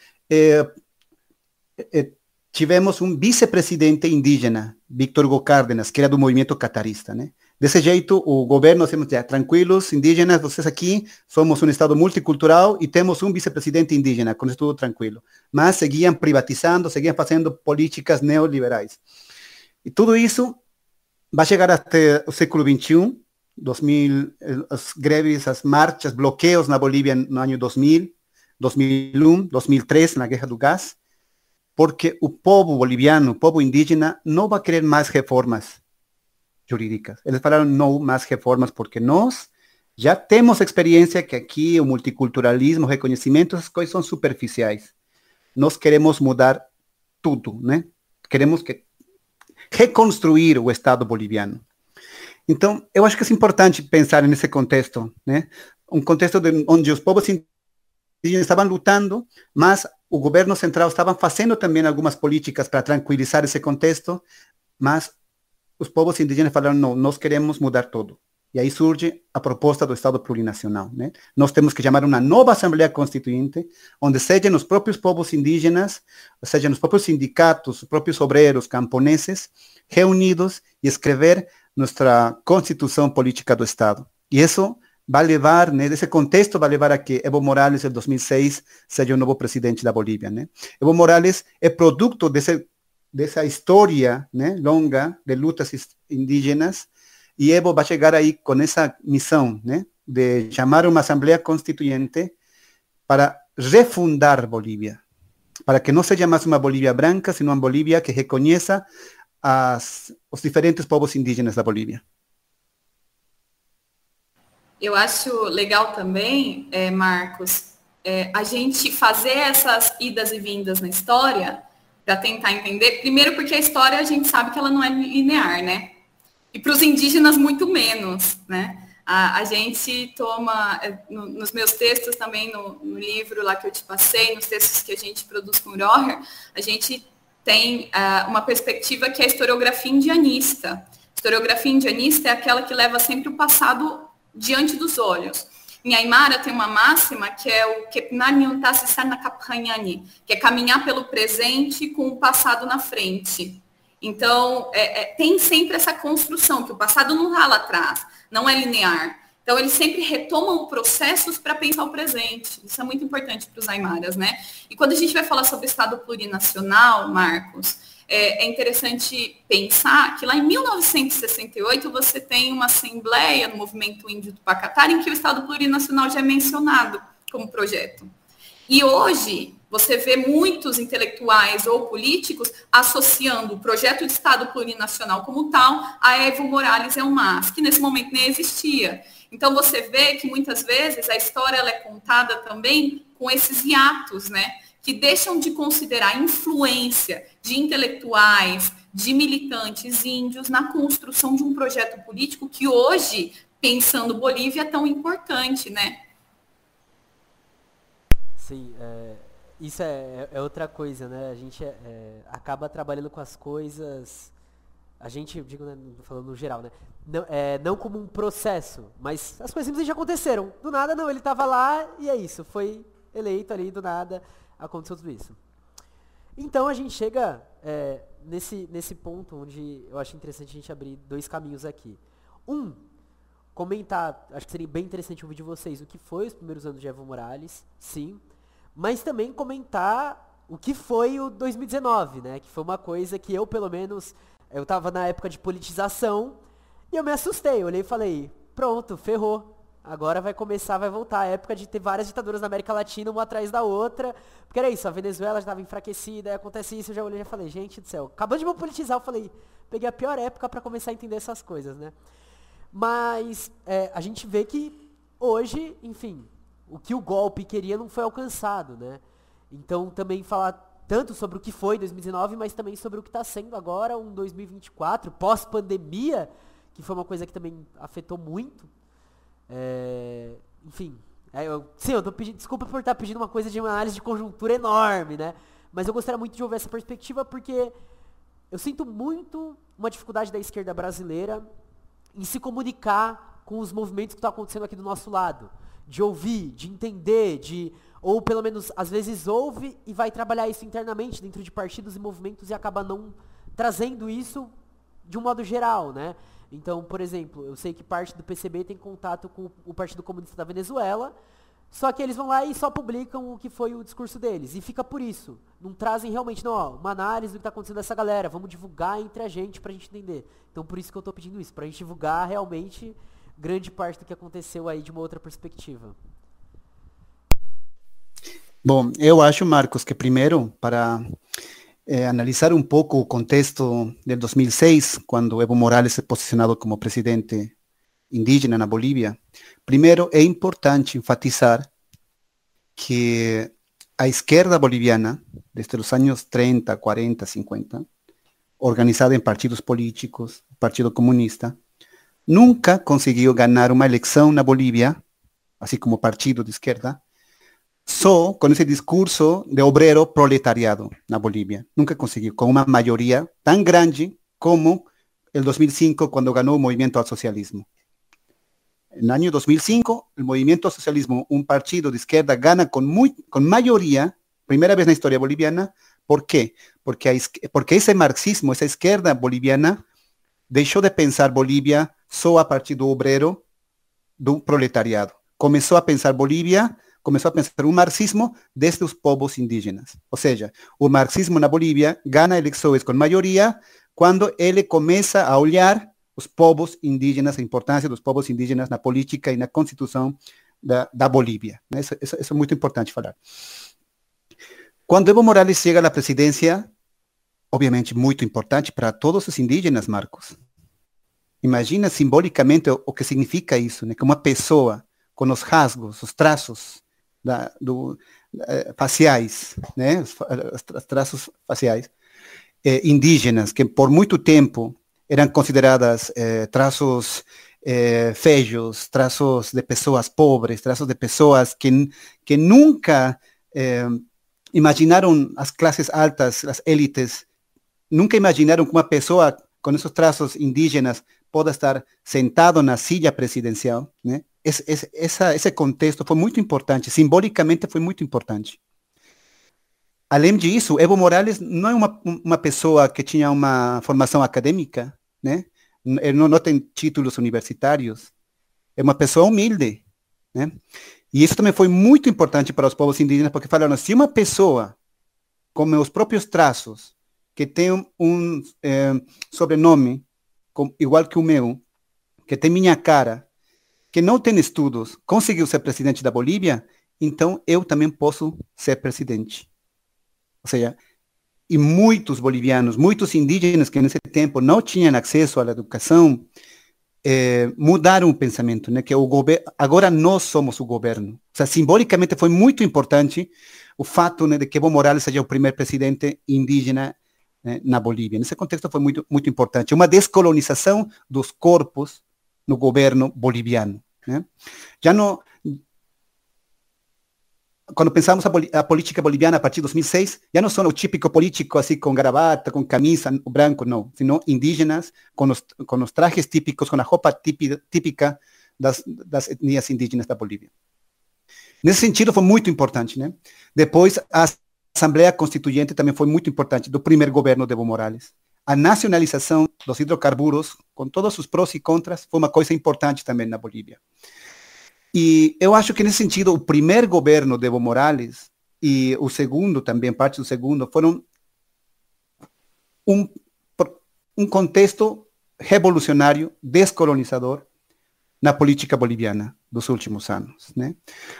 tivemos um vice-presidente indígena, Víctor Hugo Cárdenas, que era do movimento catarista, né? Desse jeito, o governo, tranquilos, indígenas, vocês aqui, somos um estado multicultural e temos um vice-presidente indígena, com isso tudo tranquilo. Mas seguiam privatizando, seguiam fazendo políticas neoliberais. E tudo isso vai chegar até o século XXI, 2000, as greves, as marchas, bloqueios na Bolívia no ano 2000, 2001, 2003, na Guerra do Gás, porque o povo boliviano, o povo indígena, não vai querer mais reformas jurídicas. Eles falaram não mais reformas porque nós já temos experiência que aqui o multiculturalismo, o reconhecimento, essas coisas são superficiais. Nós queremos mudar tudo, né? Queremos reconstruir o Estado boliviano. Então, eu acho que é importante pensar nesse contexto, né? Um contexto onde os povos indígenas estavam lutando, mas o governo central estava fazendo também algumas políticas para tranquilizar esse contexto, mas os povos indígenas falaram, não, nós queremos mudar tudo. E aí surge a proposta do Estado plurinacional, né? Nós temos que chamar uma nova Assembleia Constituinte, onde sejam os próprios povos indígenas, sejam os próprios sindicatos, os próprios obreiros, camponeses, reunidos e escrever nossa Constituição Política do Estado. E isso vai levar, né, desse contexto, vai levar a que Evo Morales, em 2006, seja o novo presidente da Bolívia, né? Evo Morales é produto dessa história, né, longa de lutas indígenas, e Evo vai chegar aí com essa missão, né, de chamar uma Assembleia Constituinte para refundar Bolívia, para que não seja mais uma Bolívia branca, sino uma Bolívia que reconheça os diferentes povos indígenas da Bolívia. Eu acho legal também, Marcos, a gente fazer essas idas e vindas na história para tentar entender, primeiro porque a história a gente sabe que ela não é linear, né? E para os indígenas muito menos, né? A gente toma, nos meus textos também, no livro lá que eu te passei, nos textos que a gente produz com o Roher, a gente tem uma perspectiva que é a historiografia indianista. Historiografia indianista é aquela que leva sempre o passado diante dos olhos. Em Aymara tem uma máxima que é o que é caminhar pelo presente com o passado na frente. Então, tem sempre essa construção, que o passado não está lá atrás, não é linear. Então, eles sempre retomam processos para pensar o presente. Isso é muito importante para os Aymaras, né? E quando a gente vai falar sobre o Estado plurinacional, Marcos, é interessante pensar que lá em 1968 você tem uma assembleia no movimento índio do Pacatara em que o Estado plurinacional já é mencionado como projeto. E hoje, Você vê muitos intelectuais ou políticos associando o projeto de Estado plurinacional como tal a Evo Morales e ao MAS, que nesse momento nem existia. Então você vê que muitas vezes a história ela é contada também com esses hiatos, né? Que deixam de considerar a influência de intelectuais, de militantes índios na construção de um projeto político que hoje, pensando Bolívia, é tão importante, né? Sim, isso é outra coisa, né? A gente acaba trabalhando com as coisas, a gente, digo, né, falando no geral, né? Não como um processo, mas as coisas simplesmente aconteceram. Do nada, não, ele estava lá e é isso, foi eleito ali, do nada, aconteceu tudo isso. Então a gente chega nesse ponto onde eu acho interessante a gente abrir dois caminhos aqui. Comentar, acho que seria bem interessante ouvir de vocês o que foi os primeiros anos de Evo Morales, sim, mas também comentar o que foi o 2019, né? Que foi uma coisa que eu, pelo menos, eu tava na época de politização e eu me assustei, eu olhei e falei, pronto, ferrou. Agora vai voltar a época de ter várias ditaduras na América Latina, uma atrás da outra, porque era isso, a Venezuela já estava enfraquecida, aí acontece isso, eu já olhei e já falei, gente do céu, acabando de me politizar, eu falei, peguei a pior época para começar a entender essas coisas, né? Mas a gente vê que hoje, enfim, o que o golpe queria não foi alcançado, né? Então também falar tanto sobre o que foi 2019, mas também sobre o que está sendo agora, um 2024, pós-pandemia, que foi uma coisa que também afetou muito. Enfim, eu tô pedindo, desculpa por estar pedindo uma coisa de uma análise de conjuntura enorme, né? Mas eu gostaria muito de ouvir essa perspectiva, porque eu sinto muito uma dificuldade da esquerda brasileira em se comunicar com os movimentos que estão acontecendo aqui do nosso lado. De ouvir, de entender, ou pelo menos às vezes ouve e vai trabalhar isso internamente dentro de partidos e movimentos e acaba não trazendo isso de um modo geral, né? Então, por exemplo, eu sei que parte do PCB tem contato com o Partido Comunista da Venezuela, só que eles vão lá e só publicam o que foi o discurso deles. E fica por isso. Não trazem realmente, uma análise do que está acontecendo dessa galera. Vamos divulgar entre a gente pra gente entender. Então, por isso que eu estou pedindo isso. Pra gente divulgar realmente grande parte do que aconteceu aí de uma outra perspectiva. Bom, eu acho, Marcos, que primeiro, para analizar um pouco o contexto de 2006, quando Evo Morales é posicionado como presidente indígena na Bolívia, primeiro é importante enfatizar que a izquierda boliviana, desde os anos 30, 40, 50, organizada em partidos políticos, o Partido Comunista, nunca conseguiu ganhar uma eleição na Bolívia, assim como partido de esquerda, só com esse discurso de obrero proletariado na Bolívia. Nunca conseguiu, com uma maioria tão grande como em 2005, quando ganhou o movimento ao socialismo. No año 2005, el movimiento al socialismo, un partido de izquierda, gana con mayoría, primera vez en la historia boliviana. ¿Por qué? Porque ese marxismo, esa izquierda boliviana, dejó de pensar Bolivia solo a partir do obrero, do proletariado. Comenzó a pensar Bolivia, comenzó a pensar un marxismo desde los povos indígenas. O sea, el marxismo en Bolivia gana elecciones con mayoría cuando él comienza a olhar os povos indígenas, a importância dos povos indígenas na política e na constituição da Bolívia. Isso é muito importante falar. Quando Evo Morales chega à presidência, obviamente muito importante para todos os indígenas, Marcos. Imagina simbolicamente o que significa isso, né? Que uma pessoa com os rasgos, os traços faciais, né? Os traços faciais indígenas, que por muito tempo eram consideradas traços feios, traços de pessoas pobres, traços de pessoas que nunca imaginaram as classes altas, as élites, nunca imaginaram que uma pessoa com esses traços indígenas pode estar sentado na silla presidencial, né? Esse contexto foi muito importante, simbolicamente foi muito importante. Além disso, Evo Morales não é uma pessoa que tinha uma formação acadêmica, né? Ele não tem títulos universitários. É uma pessoa humilde, né? E isso também foi muito importante para os povos indígenas, porque falaram, se uma pessoa com meus próprios traços, que tem um sobrenome igual que o meu, que tem minha cara, que não tem estudos, conseguiu ser presidente da Bolívia, então eu também posso ser presidente. Ou seja, e muitos bolivianos, muitos indígenas que nesse tempo não tinham acesso à educação, mudaram o pensamento, né? Que agora nós somos o governo. Ou seja, simbolicamente foi muito importante o fato, né, de que Evo Morales seja o primeiro presidente indígena, né, na Bolívia. Nesse contexto foi muito, muito importante. Uma descolonização dos corpos no governo boliviano, né? Já não... Quando pensamos a política boliviana a partir de 2006, já não são o típico político assim com gravata, com camisa branco, não, sino indígenas com os trajes típicos, com a roupa típica das etnias indígenas da Bolívia. Nesse sentido foi muito importante, né? Depois a Assembleia Constituinte também foi muito importante, do primeiro governo de Evo Morales. A nacionalização dos hidrocarburos, com todos os prós e contras, foi uma coisa importante também na Bolívia. E eu acho que nesse sentido, o primeiro governo de Evo Morales e o segundo também, parte do segundo, foram um contexto revolucionário, descolonizador na política boliviana dos últimos anos, né?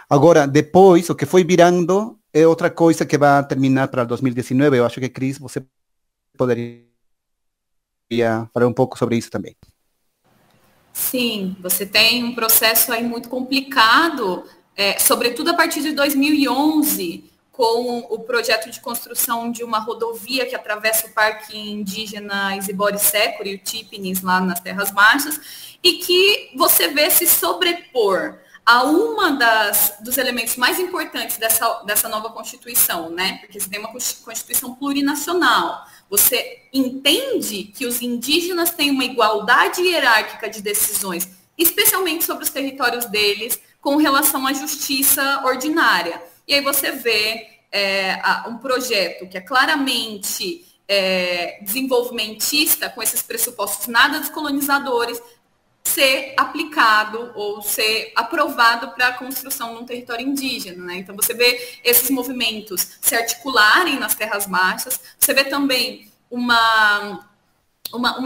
Agora, depois, o que foi virando é outra coisa que vai terminar para 2019. Eu acho que, Cris, você poderia falar um pouco sobre isso também. Sim, você tem um processo aí muito complicado, sobretudo a partir de 2011, com o projeto de construção de uma rodovia que atravessa o Parque Indígena Isibori-Sécuri, o Típinis, lá nas Terras Baixas, e que você vê se sobrepor a dos elementos mais importantes dessa nova Constituição, né? Porque você tem uma Constituição plurinacional. Você entende que os indígenas têm uma igualdade hierárquica de decisões, especialmente sobre os territórios deles, com relação à justiça ordinária. E aí você vê um projeto que é claramente desenvolvimentista, com esses pressupostos nada descolonizadores, ser aplicado ou ser aprovado para a construção de um território indígena, né? Então você vê esses movimentos se articularem nas terras baixas, você vê também uma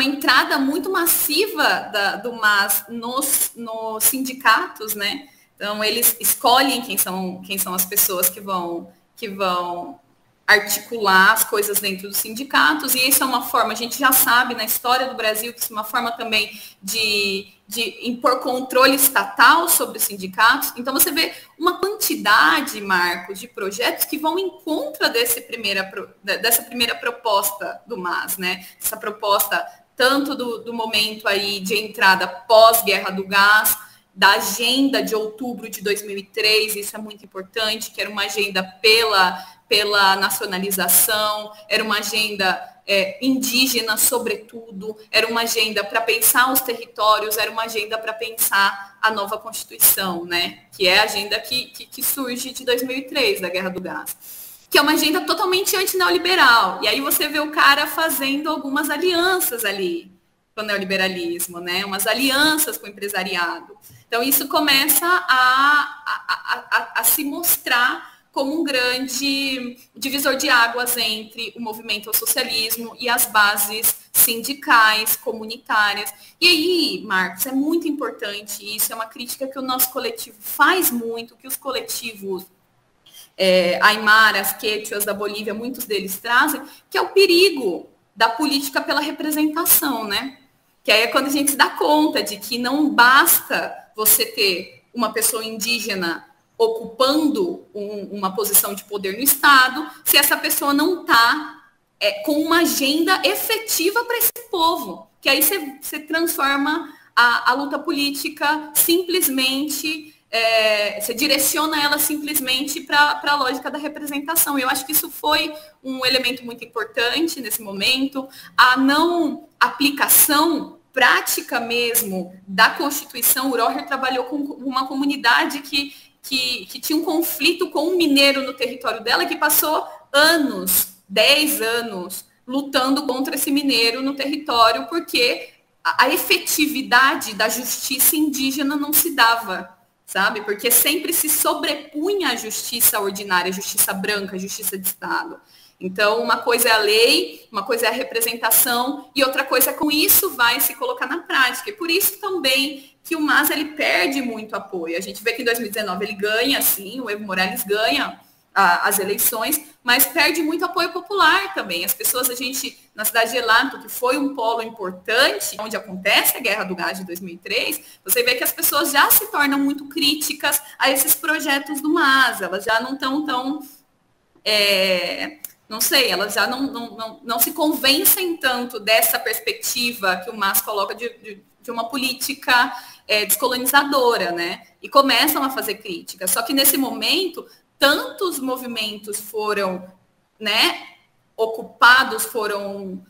entrada muito massiva do MAS nos sindicatos, né? Então eles escolhem quem são as pessoas que vão articular as coisas dentro dos sindicatos, e isso é uma forma, a gente já sabe na história do Brasil que isso é uma forma também de impor controle estatal sobre os sindicatos. Então você vê uma quantidade, Marcos, de projetos que vão em contra dessa primeira proposta do MAS, né? Essa proposta tanto do momento aí de entrada pós-guerra do gás, da agenda de outubro de 2003, isso é muito importante, que era uma agenda pela nacionalização, era uma agenda indígena, sobretudo, era uma agenda para pensar os territórios, era uma agenda para pensar a nova Constituição, né? Que é a agenda que surge de 2003, da Guerra do Gás, que é uma agenda totalmente antineoliberal. E aí você vê o cara fazendo algumas alianças ali com o neoliberalismo, né? Umas alianças com o empresariado. Então isso começa a se mostrar como um grande divisor de águas entre o movimento ao socialismo e as bases sindicais, comunitárias. E aí, Marcos, é muito importante isso, é uma crítica que o nosso coletivo faz muito, que os coletivos aimaras, quechuas da Bolívia, muitos deles trazem, que é o perigo da política pela representação, né? Que aí é quando a gente se dá conta de que não basta você ter uma pessoa indígena ocupando uma posição de poder no Estado, se essa pessoa não está com uma agenda efetiva para esse povo. Que aí você transforma a luta política simplesmente, você direciona ela simplesmente para a lógica da representação. Eu acho que isso foi um elemento muito importante nesse momento. A não aplicação prática mesmo da Constituição. O Roher trabalhou com uma comunidade que tinha um conflito com um mineiro no território dela, que passou 10 anos, lutando contra esse mineiro no território, porque a efetividade da justiça indígena não se dava, sabe? Porque sempre se sobrepunha a justiça ordinária, a justiça branca, a justiça de Estado. Então, uma coisa é a lei, uma coisa é a representação, e outra coisa é como isso vai se colocar na prática. E por isso também que o MAS ele perde muito apoio. A gente vê que em 2019 ele ganha, sim, o Evo Morales ganha as eleições, mas perde muito apoio popular também. As pessoas, na cidade de Elato, que foi um polo importante, onde acontece a Guerra do Gás de 2003, você vê que as pessoas já se tornam muito críticas a esses projetos do MAS, elas já não estão tão... não sei, elas já não se convencem tanto dessa perspectiva que o MAS coloca de uma política descolonizadora, né? E começam a fazer críticas. Só que nesse momento, tantos movimentos foram, né, ocupados, foram...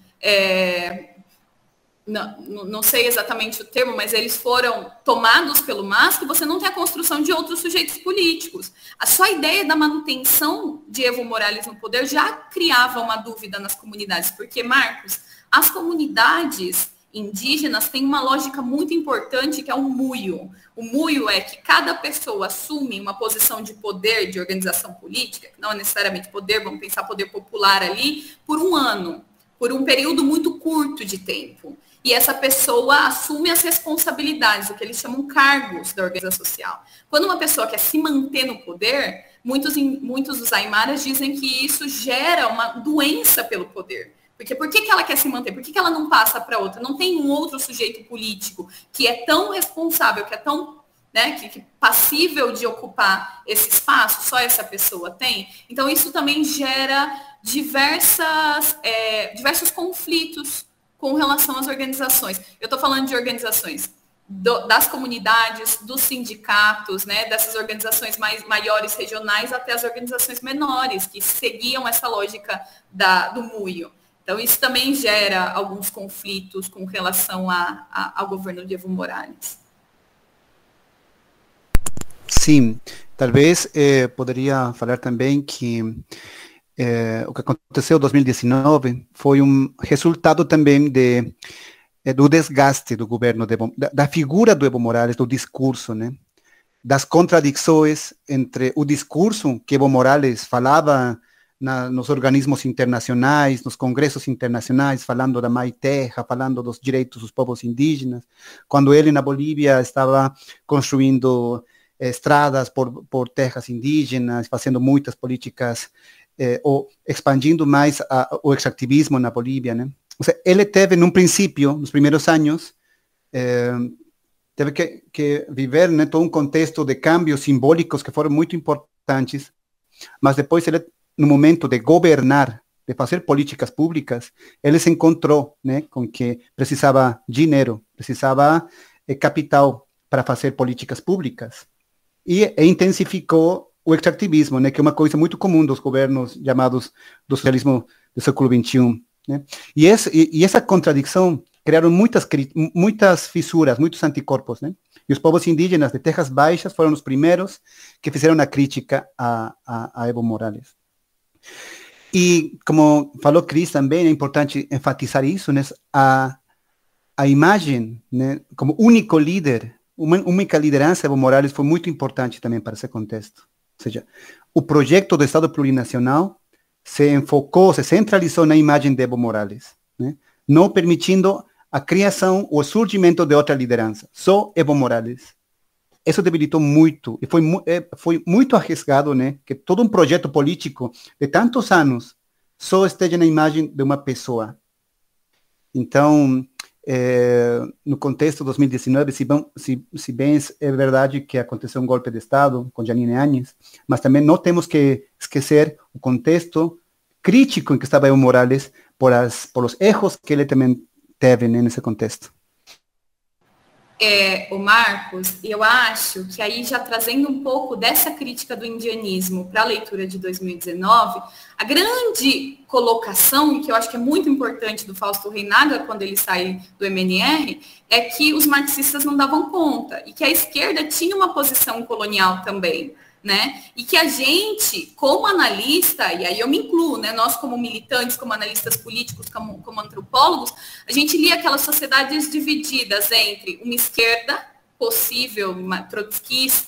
não sei exatamente o termo, mas eles foram tomados pelo MAS, que você não tem a construção de outros sujeitos políticos. A só ideia da manutenção de Evo Morales no poder já criava uma dúvida nas comunidades, porque, Marcos, as comunidades indígenas têm uma lógica muito importante, que é o muio. O muio é que cada pessoa assume uma posição de poder, de organização política, que não é necessariamente poder, vamos pensar poder popular ali, por um ano, por um período muito curto de tempo. E essa pessoa assume as responsabilidades, o que eles chamam cargos da organização social. Quando uma pessoa quer se manter no poder, muitos dos aimaras dizem que isso gera uma doença pelo poder. Porque por que ela quer se manter? Por que ela não passa para outra? Não tem um outro sujeito político que é tão responsável, que é tão, né, que passível de ocupar esse espaço, só essa pessoa tem? Então, isso também gera diversos conflitos com relação às organizações. Eu estou falando de organizações das comunidades, dos sindicatos, né, dessas organizações maiores regionais até as organizações menores, que seguiam essa lógica do muio. Então, isso também gera alguns conflitos com relação ao governo de Evo Morales. Sim, talvez poderia falar também que o que aconteceu em 2019 foi um resultado também do desgaste do governo, da figura do Evo Morales, do discurso, né? Das contradições entre o discurso que Evo Morales falava nos organismos internacionais, nos congressos internacionais, falando da Mãe Terra, falando dos direitos dos povos indígenas, quando ele na Bolívia estava construindo estradas por terras indígenas, fazendo muitas políticas, ou expandindo mais o extrativismo na Bolívia, né? Ou seja, ele teve, num princípio, nos primeiros anos, teve que viver, né, todo um contexto de cambios simbólicos que foram muito importantes, mas depois ele, no momento de governar, de fazer políticas públicas, ele se encontrou, né, com que precisava dinheiro, precisava capital para fazer políticas públicas. E intensificou o extrativismo, né, que é uma coisa muito comum dos governos chamados do socialismo do século XXI. Né? E essa contradição criaram muitas fissuras, muitos anticorpos. Né? E os povos indígenas de Terras Baixas foram os primeiros que fizeram a crítica a Evo Morales. E, como falou Cris também, é importante enfatizar isso, né? A imagem, né, como único líder, única liderança, Evo Morales foi muito importante também para esse contexto. Ou seja, o projeto do Estado Plurinacional se enfocou, se centralizou na imagem de Evo Morales, né? Não permitindo a criação ou surgimento de outra liderança, só Evo Morales. Isso debilitou muito, e foi muito arriscado, né, que todo um projeto político de tantos anos só esteja na imagem de uma pessoa. Então, no contexto de 2019, se bem é verdade que aconteceu um golpe de Estado com Jeanine Áñez, mas também não temos que esquecer o contexto crítico em que estava Evo Morales por os erros que ele também teve, né, nesse contexto. O Marcos, eu acho que aí já trazendo um pouco dessa crítica do indianismo para a leitura de 2019, a grande colocação, que eu acho que é muito importante do Fausto Reinaga, quando ele sai do MNR, é que os marxistas não davam conta, e que a esquerda tinha uma posição colonial também, né? E que a gente, como analista, e aí eu me incluo, né? Nós como militantes, como analistas políticos, como antropólogos, a gente lia aquelas sociedades divididas entre uma esquerda possível,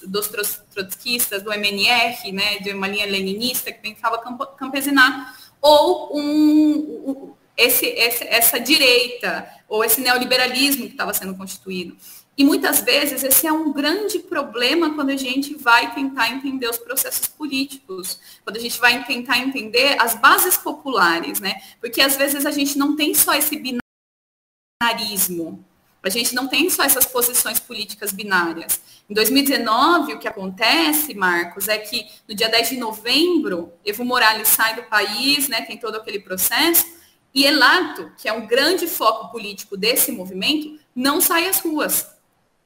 dos trotskistas, do MNR, né? De uma linha leninista que pensava campesinato, ou essa direita, ou esse neoliberalismo que estava sendo constituído. E muitas vezes esse é um grande problema quando a gente vai tentar entender os processos políticos, quando a gente vai tentar entender as bases populares, né? Porque às vezes a gente não tem só esse binarismo, a gente não tem só essas posições políticas binárias. Em 2019, o que acontece, Marcos, é que no dia 10 de novembro, Evo Morales sai do país, né, tem todo aquele processo, e Helato, que é um grande foco político desse movimento, não sai às ruas.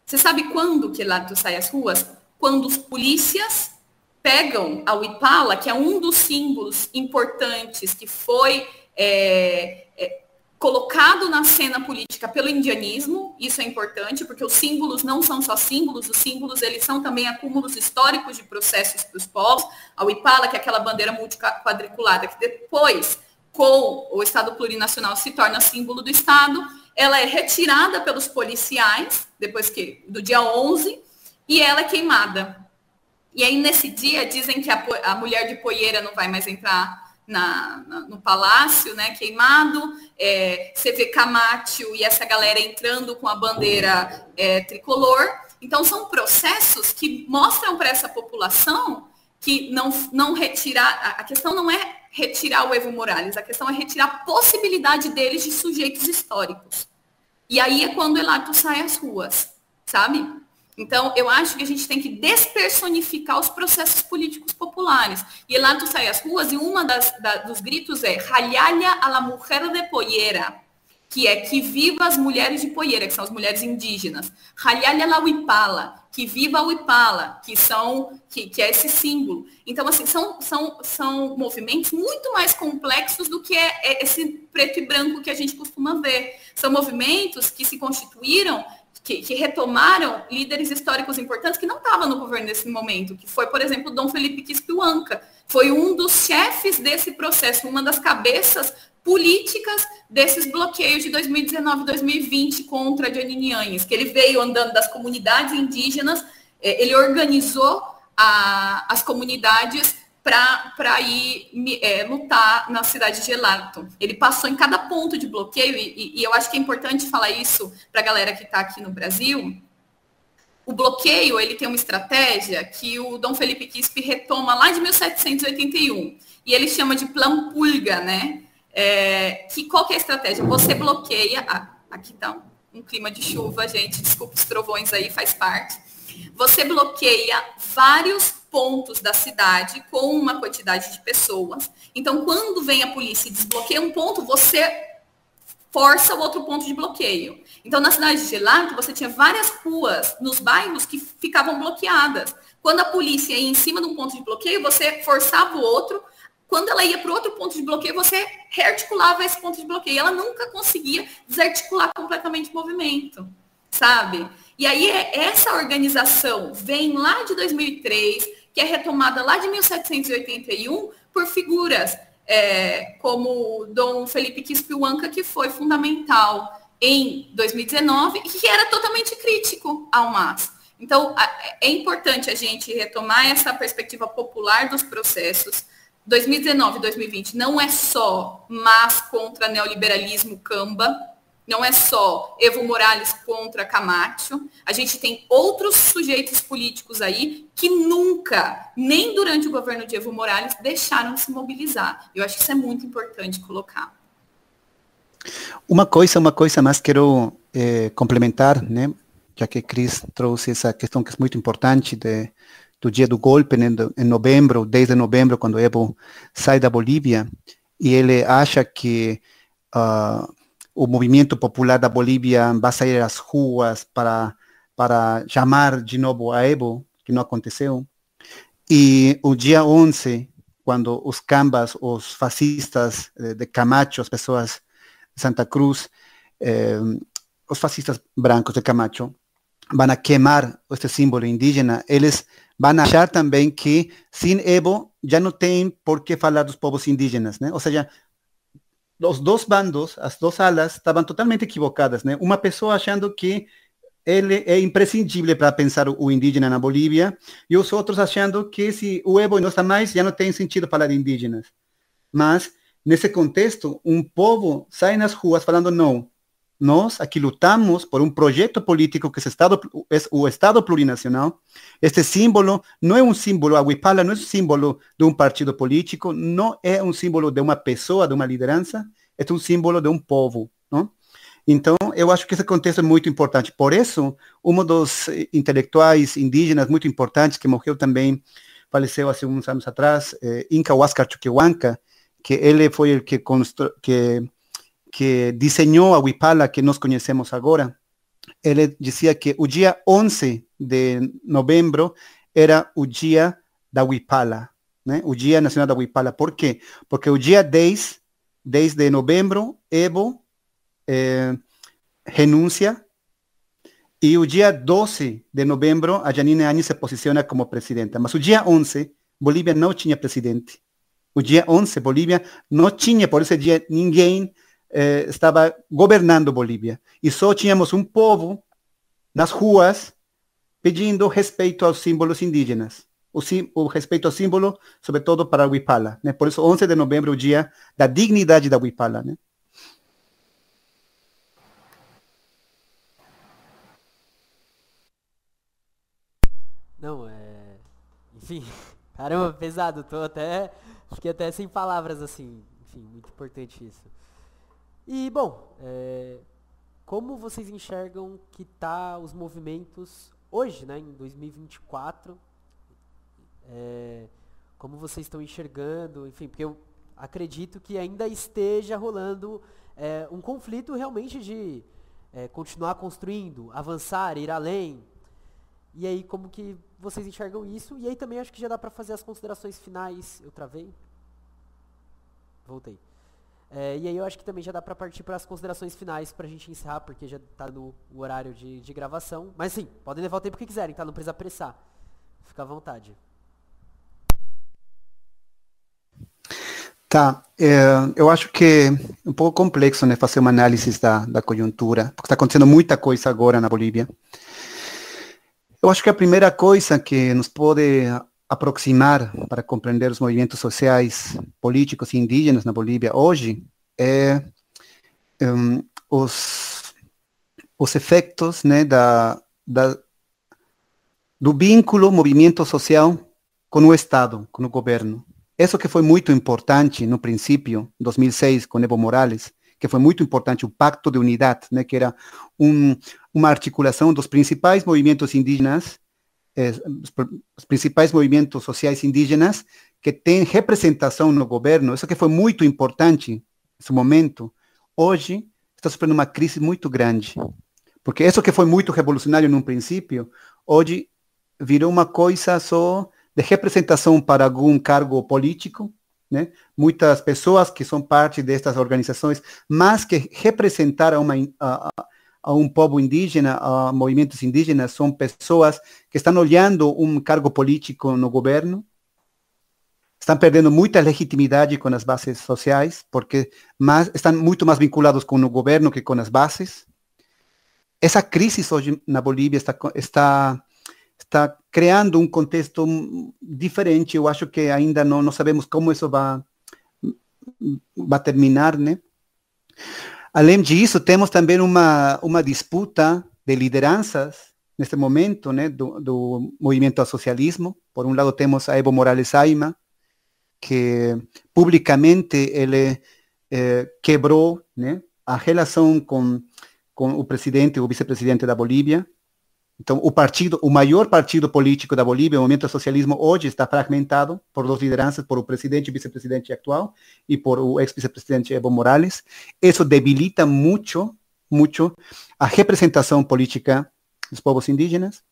Você sabe quando que Helato sai às ruas? Quando os polícias pegam a Huipala, que é um dos símbolos importantes que foi colocado na cena política pelo indianismo. Isso é importante, porque os símbolos não são só símbolos, os símbolos eles são também acúmulos históricos de processos para os povos. A Huipala, que é aquela bandeira multiquadriculada, que depois, com o Estado plurinacional, se torna símbolo do Estado, ela é retirada pelos policiais, depois do dia 11, e ela é queimada. E aí, nesse dia, dizem que a mulher de Poiera não vai mais entrar no palácio, né, queimado. Você vê Camacho e essa galera entrando com a bandeira tricolor. Então, são processos que mostram para essa população que não retirar, a questão não é retirar o Evo Morales, a questão é retirar a possibilidade deles de sujeitos históricos. E aí é quando Helato sai às ruas, sabe? Então, eu acho que a gente tem que despersonificar os processos políticos populares. E Helato sai às ruas e uma dos gritos é Ralhalha a la mujer de Poiera, que é que viva as mulheres de Poiera, que são as mulheres indígenas. Ralhalha la Huipala, que viva a Huipala, que é esse símbolo. Então, assim, são movimentos muito mais complexos do que esse preto e branco que a gente costuma ver. São movimentos que se constituíram, que retomaram líderes históricos importantes que não estavam no governo nesse momento, que foi, por exemplo, Dom Felipe Quispe Huanca. Foi um dos chefes desse processo, uma das cabeças políticas desses bloqueios de 2019 e 2020 contra Janine Áñez, que ele veio andando das comunidades indígenas, ele organizou as comunidades para ir lutar na cidade de Helato. Ele passou em cada ponto de bloqueio, e eu acho que é importante falar isso para a galera que está aqui no Brasil. O bloqueio, ele tem uma estratégia que o Dom Felipe Quispe retoma lá de 1781, e ele chama de Plan Pulga, né? Qual que é a estratégia? Você bloqueia... aqui está um clima de chuva, gente, desculpa os trovões aí, faz parte. Você bloqueia vários pontos da cidade com uma quantidade de pessoas. Então, quando vem a polícia e desbloqueia um ponto, você força o outro ponto de bloqueio. Então, na cidade de Helato, você tinha várias ruas nos bairros que ficavam bloqueadas. Quando a polícia ia em cima de um ponto de bloqueio, você forçava o outro. Quando ela ia para o outro ponto de bloqueio, você rearticulava esse ponto de bloqueio. Ela nunca conseguia desarticular completamente o movimento, sabe? E aí, essa organização vem lá de 2003, que é retomada lá de 1781 por figuras como Dom Felipe Quispe Huanca, que foi fundamental em 2019 e que era totalmente crítico ao MAS. Então, é importante a gente retomar essa perspectiva popular dos processos. 2019 e 2020 não é só MAS contra neoliberalismo camba, não é só Evo Morales contra Camacho. A gente tem outros sujeitos políticos aí que nunca, nem durante o governo de Evo Morales, deixaram de se mobilizar. Eu acho que isso é muito importante colocar. Uma coisa mais quero complementar, né? Já que Cris trouxe essa questão que é muito importante do dia do golpe, né, em novembro, 10 de novembro, quando Evo sai da Bolívia, e ele acha que o movimento popular da Bolívia vai sair às ruas para chamar de novo a Evo, que não aconteceu. E o dia 11, quando os cambas, os fascistas de Camacho, as pessoas de Santa Cruz, os fascistas brancos de Camacho, vão a queimar este símbolo indígena, eles vão achar também que sem Evo já não tem por que falar dos povos indígenas, né? Ou seja, os dois bandos, as duas alas, estavam totalmente equivocadas, né? Uma pessoa achando que ele é imprescindível para pensar o indígena na Bolívia, e os outros achando que se o Evo não está mais, já não tem sentido falar de indígenas. Mas, nesse contexto, um povo sai nas ruas falando não nós aqui lutamos por um projeto político que é o Estado plurinacional. Este símbolo não é um símbolo, a Huipala não é um símbolo de um partido político, não é um símbolo de uma pessoa, de uma liderança, é um símbolo de um povo, não? Então, eu acho que esse contexto é muito importante. Por isso, um dos intelectuais indígenas muito importantes, que morreu também, faleceu há uns anos atrás, Inca Huáscar Chuquehuanca, que ele foi o que desenhou a Huipala que nós conhecemos agora. Ele dizia que o dia 11 de novembro era o dia da Huipala, né? O Dia Nacional da Huipala. Por quê? Porque o dia 10 de novembro, Evo renuncia, e o dia 12 de novembro, a Janine Áñez se posiciona como presidenta. Mas o dia 11, Bolívia não tinha presidente. O dia 11, Bolívia não tinha, por esse dia, ninguém estava governando Bolívia. E só tínhamos um povo nas ruas pedindo respeito aos símbolos indígenas. O respeito ao símbolo, sobretudo para a Huipala, né? Por isso, 11 de novembro, o dia da dignidade da Huipala, né? Não, enfim, caramba, pesado, fiquei até sem palavras, assim, enfim, muito importante isso. E, bom, como vocês enxergam que tá os movimentos hoje, né, em 2024, como vocês estão enxergando, enfim, porque eu acredito que ainda esteja rolando um conflito realmente de continuar construindo, avançar, ir além. E aí, como que vocês enxergam isso? E aí também acho que já dá para fazer as considerações finais. Eu travei? Voltei. E aí eu acho que também já dá para partir para as considerações finais para a gente encerrar, porque já está no horário de gravação. Mas sim, podem levar o tempo que quiserem, tá? Não precisa apressar. Fica à vontade. Tá, eu acho que é um pouco complexo, né, fazer uma análise da conjuntura, porque está acontecendo muita coisa agora na Bolívia. Eu acho que a primeira coisa que nos pode aproximar para compreender os movimentos sociais, políticos e indígenas na Bolívia hoje é os efeitos, né, do vínculo movimento social com o Estado, com o governo. Isso que foi muito importante no princípio, 2006, com Evo Morales, que foi muito importante, o Pacto de Unidade, né, que era uma articulação dos principais movimentos indígenas, os principais movimentos sociais indígenas que têm representação no governo. Isso que foi muito importante nesse momento. Hoje está sofrendo uma crise muito grande, porque isso que foi muito revolucionário no princípio, hoje virou uma coisa só de representação para algum cargo político, né? Muitas pessoas que são parte destas organizações, mas que representar a um povo indígena, a movimentos indígenas, são pessoas que estão olhando um cargo político no governo, estão perdendo muita legitimidade com as bases sociais, porque estão muito mais vinculados com o governo que com as bases. Essa crise hoje na Bolívia está criando um contexto diferente. Eu acho que ainda não sabemos como isso vai terminar, né? Além disso, temos também uma disputa de lideranças neste momento, né, do movimento ao socialismo. Por um lado, temos a Evo Morales Ayma, que publicamente ele quebrou, né, a relação com o presidente, o vice-presidente da Bolívia. Então, o maior partido político da Bolívia, o movimento ao socialismo, hoje está fragmentado por duas lideranças, por o presidente e vice-presidente atual e por o ex-vice-presidente Evo Morales. Isso debilita muito a representação política dos povos indígenas.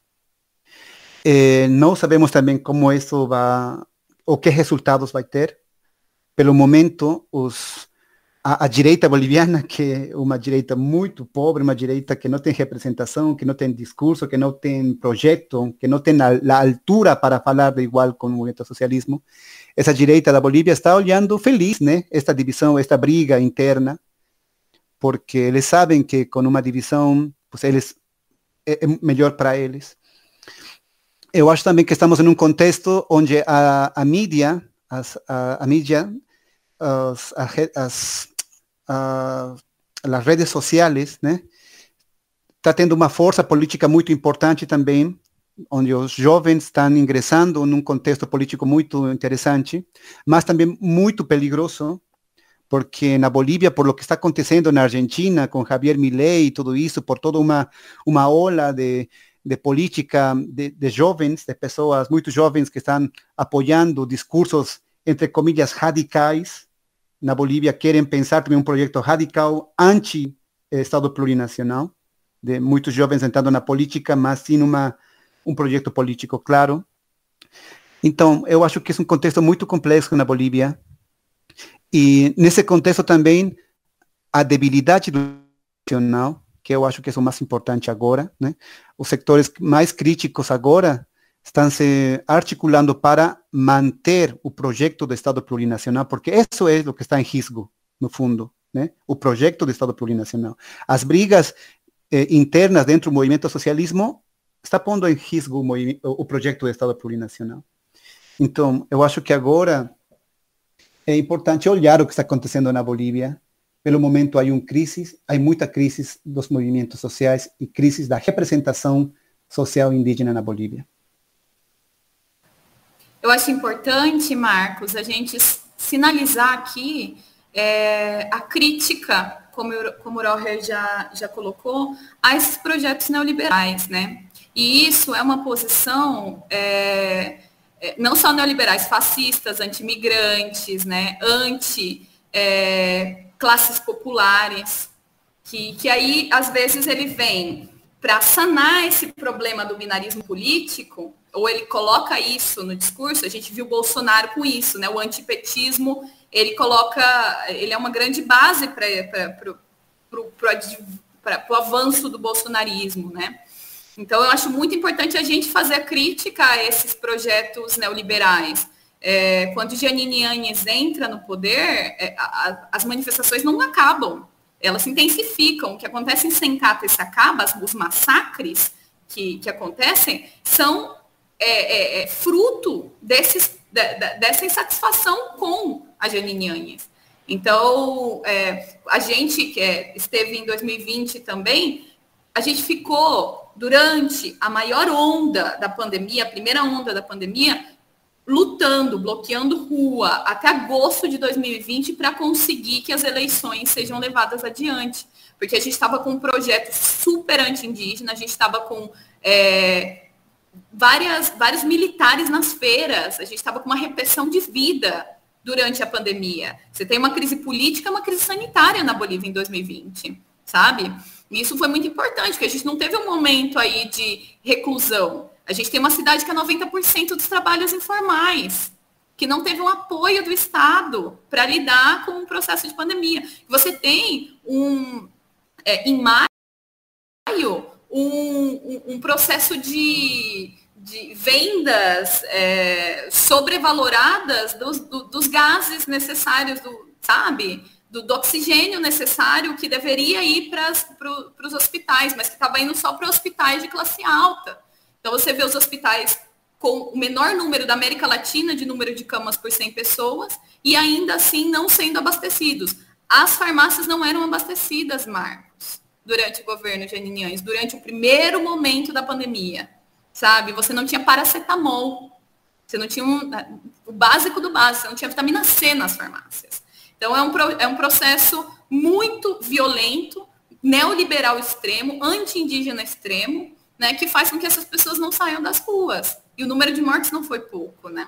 Não sabemos também como isso vai, ou que resultados vai ter. Pelo momento, a direita boliviana, que é uma direita muito pobre, uma direita que não tem representação, que não tem discurso, que não tem projeto, que não tem a altura para falar de igual com o movimento socialismo. Essa direita da Bolívia está olhando feliz, né, esta divisão, esta briga interna, porque eles sabem que com uma divisão, pues, é melhor para eles. Eu acho também que estamos em um contexto onde a mídia, as redes sociais, né? Está tendo uma força política muito importante também, onde os jovens estão ingressando num contexto político muito interessante, mas também muito perigoso, porque na Bolívia, por lo que está acontecendo na Argentina, com Javier Milei e tudo isso, por toda uma ola de política de jovens, de pessoas muito jovens que estão apoiando discursos, entre comillas, radicais, na Bolívia querem pensar também um projeto radical anti-Estado plurinacional, de muitos jovens entrando na política, mas sim um projeto político claro. Então, eu acho que é um contexto muito complexo na Bolívia, e nesse contexto também a debilidade do nacional, que eu acho que é o mais importante agora, né? Os sectores mais críticos agora estão se articulando para manter o projeto do Estado plurinacional, porque isso é o que está em risco, no fundo, né? O projeto do Estado plurinacional. As brigas internas dentro do movimento socialismo está pondo em risco o projeto do Estado plurinacional. Então, eu acho que agora é importante olhar o que está acontecendo na Bolívia. Pelo momento, há muita crise dos movimentos sociais e crise da representação social indígena na Bolívia. Eu acho importante, Marcos, a gente sinalizar aqui a crítica, como o Roger já colocou, a esses projetos neoliberais, né? E isso é uma posição não só neoliberais, fascistas, anti-imigrantes, né? Classes populares, que aí, às vezes, ele vem para sanar esse problema do binarismo político, ou ele coloca isso no discurso. A gente viu o Bolsonaro com isso, né? O antipetismo, ele é uma grande base para o avanço do bolsonarismo, né? Então, eu acho muito importante a gente fazer a crítica a esses projetos neoliberais. Quando Jeanine Áñez entra no poder, as manifestações não acabam, elas se intensificam. O que acontece em Sencata e Sacaba, os massacres que acontecem, são fruto dessa insatisfação com a Jeanine Áñez. Então, a gente que esteve em 2020 também, a gente ficou durante a maior onda da pandemia, a primeira onda da pandemia, lutando, bloqueando rua até agosto de 2020 para conseguir que as eleições sejam levadas adiante. Porque a gente estava com um projeto super anti-indígena, a gente estava com vários militares nas feiras, a gente estava com uma repressão de vida durante a pandemia. Você tem uma crise política, uma crise sanitária na Bolívia em 2020, sabe? E isso foi muito importante, porque a gente não teve um momento aí de reclusão. A gente tem uma cidade que é 90% dos trabalhos informais, que não teve um apoio do Estado para lidar com o processo de pandemia. Você tem em maio, um processo de vendas sobrevaloradas dos gases necessários, do oxigênio necessário que deveria ir para os hospitais, mas que estava indo só para hospitais de classe alta. Então, você vê os hospitais com o menor número da América Latina de número de camas por 100 pessoas e ainda assim não sendo abastecidos. As farmácias não eram abastecidas, Marcos, durante o governo de Jeanine Áñez, durante o primeiro momento da pandemia, sabe? Você não tinha paracetamol, você não tinha o básico do básico, você não tinha vitamina C nas farmácias. Então, é um processo muito violento, neoliberal extremo, anti-indígena extremo, né, que faz com que essas pessoas não saiam das ruas. E o número de mortes não foi pouco, né?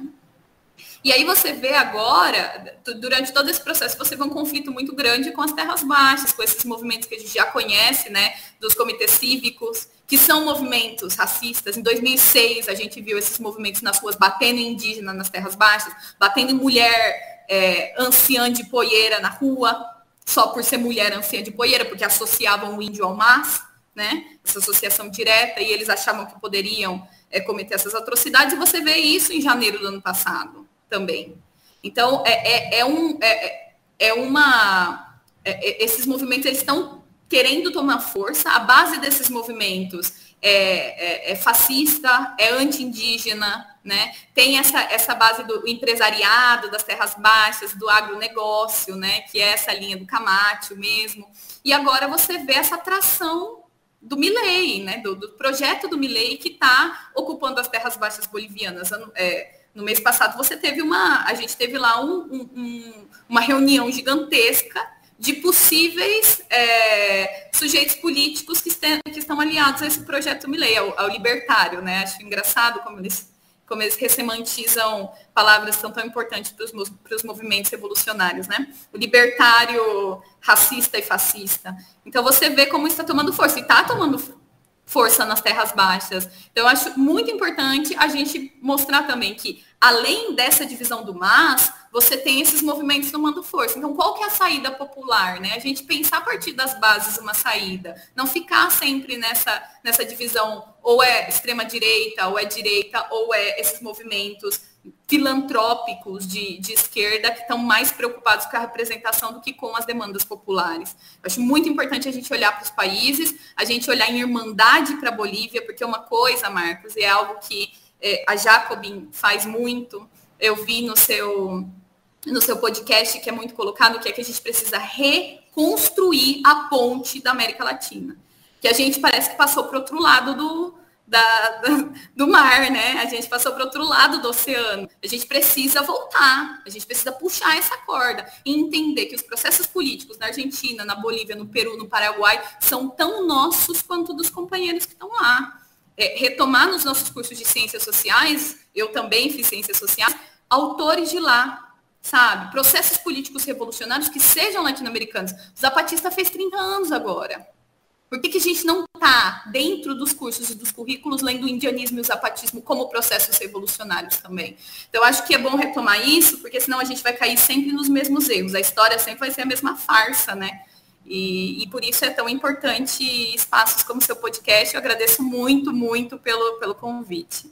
E aí você vê agora, durante todo esse processo, você vê um conflito muito grande com as terras baixas, com esses movimentos que a gente já conhece, né, dos comitês cívicos, que são movimentos racistas. Em 2006, a gente viu esses movimentos nas ruas batendo em indígena nas terras baixas, batendo em mulher anciã de poeira na rua, só por ser mulher anciã de poeira, porque associavam o índio ao MAS, né? Essa associação direta, e eles achavam que poderiam cometer essas atrocidades, e você vê isso em janeiro do ano passado também. Então, esses movimentos eles estão querendo tomar força. A base desses movimentos é fascista, é anti-indígena, né? Tem essa base do empresariado, das terras baixas, do agronegócio, né? Que é essa linha do Camacho mesmo. E agora você vê essa atração do Milei, né? Do projeto do Milei que está ocupando as terras baixas bolivianas. No mês passado a gente teve lá uma reunião gigantesca de possíveis sujeitos políticos que estão aliados a esse projeto Milei, ao libertário, né? Acho engraçado como eles ressemantizam palavras tão importantes para os movimentos revolucionários, né? O libertário racista e fascista. Então você vê como isso está tomando força, e está tomando força nas terras baixas. Então eu acho muito importante a gente mostrar também que, além dessa divisão do MAS, você tem esses movimentos tomando força. Então, qual que é a saída popular, né? A gente pensar a partir das bases uma saída, não ficar sempre nessa divisão, ou é extrema-direita, ou é esses movimentos filantrópicos de esquerda que estão mais preocupados com a representação do que com as demandas populares. Eu acho muito importante a gente olhar para os países, a gente olhar em irmandade para a Bolívia, porque uma coisa, Marcos, e é algo que a Jacobin faz muito, eu vi no seu podcast, que é muito colocado, que é que a gente precisa reconstruir a ponte da América Latina. Que a gente parece que passou para o outro lado do mar, né? A gente passou para o outro lado do oceano. A gente precisa voltar, a gente precisa puxar essa corda e entender que os processos políticos na Argentina, na Bolívia, no Peru, no Paraguai, são tão nossos quanto dos companheiros que estão lá. Retomar nos nossos cursos de ciências sociais, eu também fiz ciências sociais, autores de lá, sabe? Processos políticos revolucionários que sejam latino-americanos. O Zapatista fez 30 anos agora. Por que a gente não está dentro dos cursos e dos currículos lendo o indianismo e o zapatismo como processos revolucionários também? Então, acho que é bom retomar isso, porque senão a gente vai cair sempre nos mesmos erros. A história sempre vai ser a mesma farsa, né? E por isso é tão importante espaços como o seu podcast. Eu agradeço muito, muito pelo convite.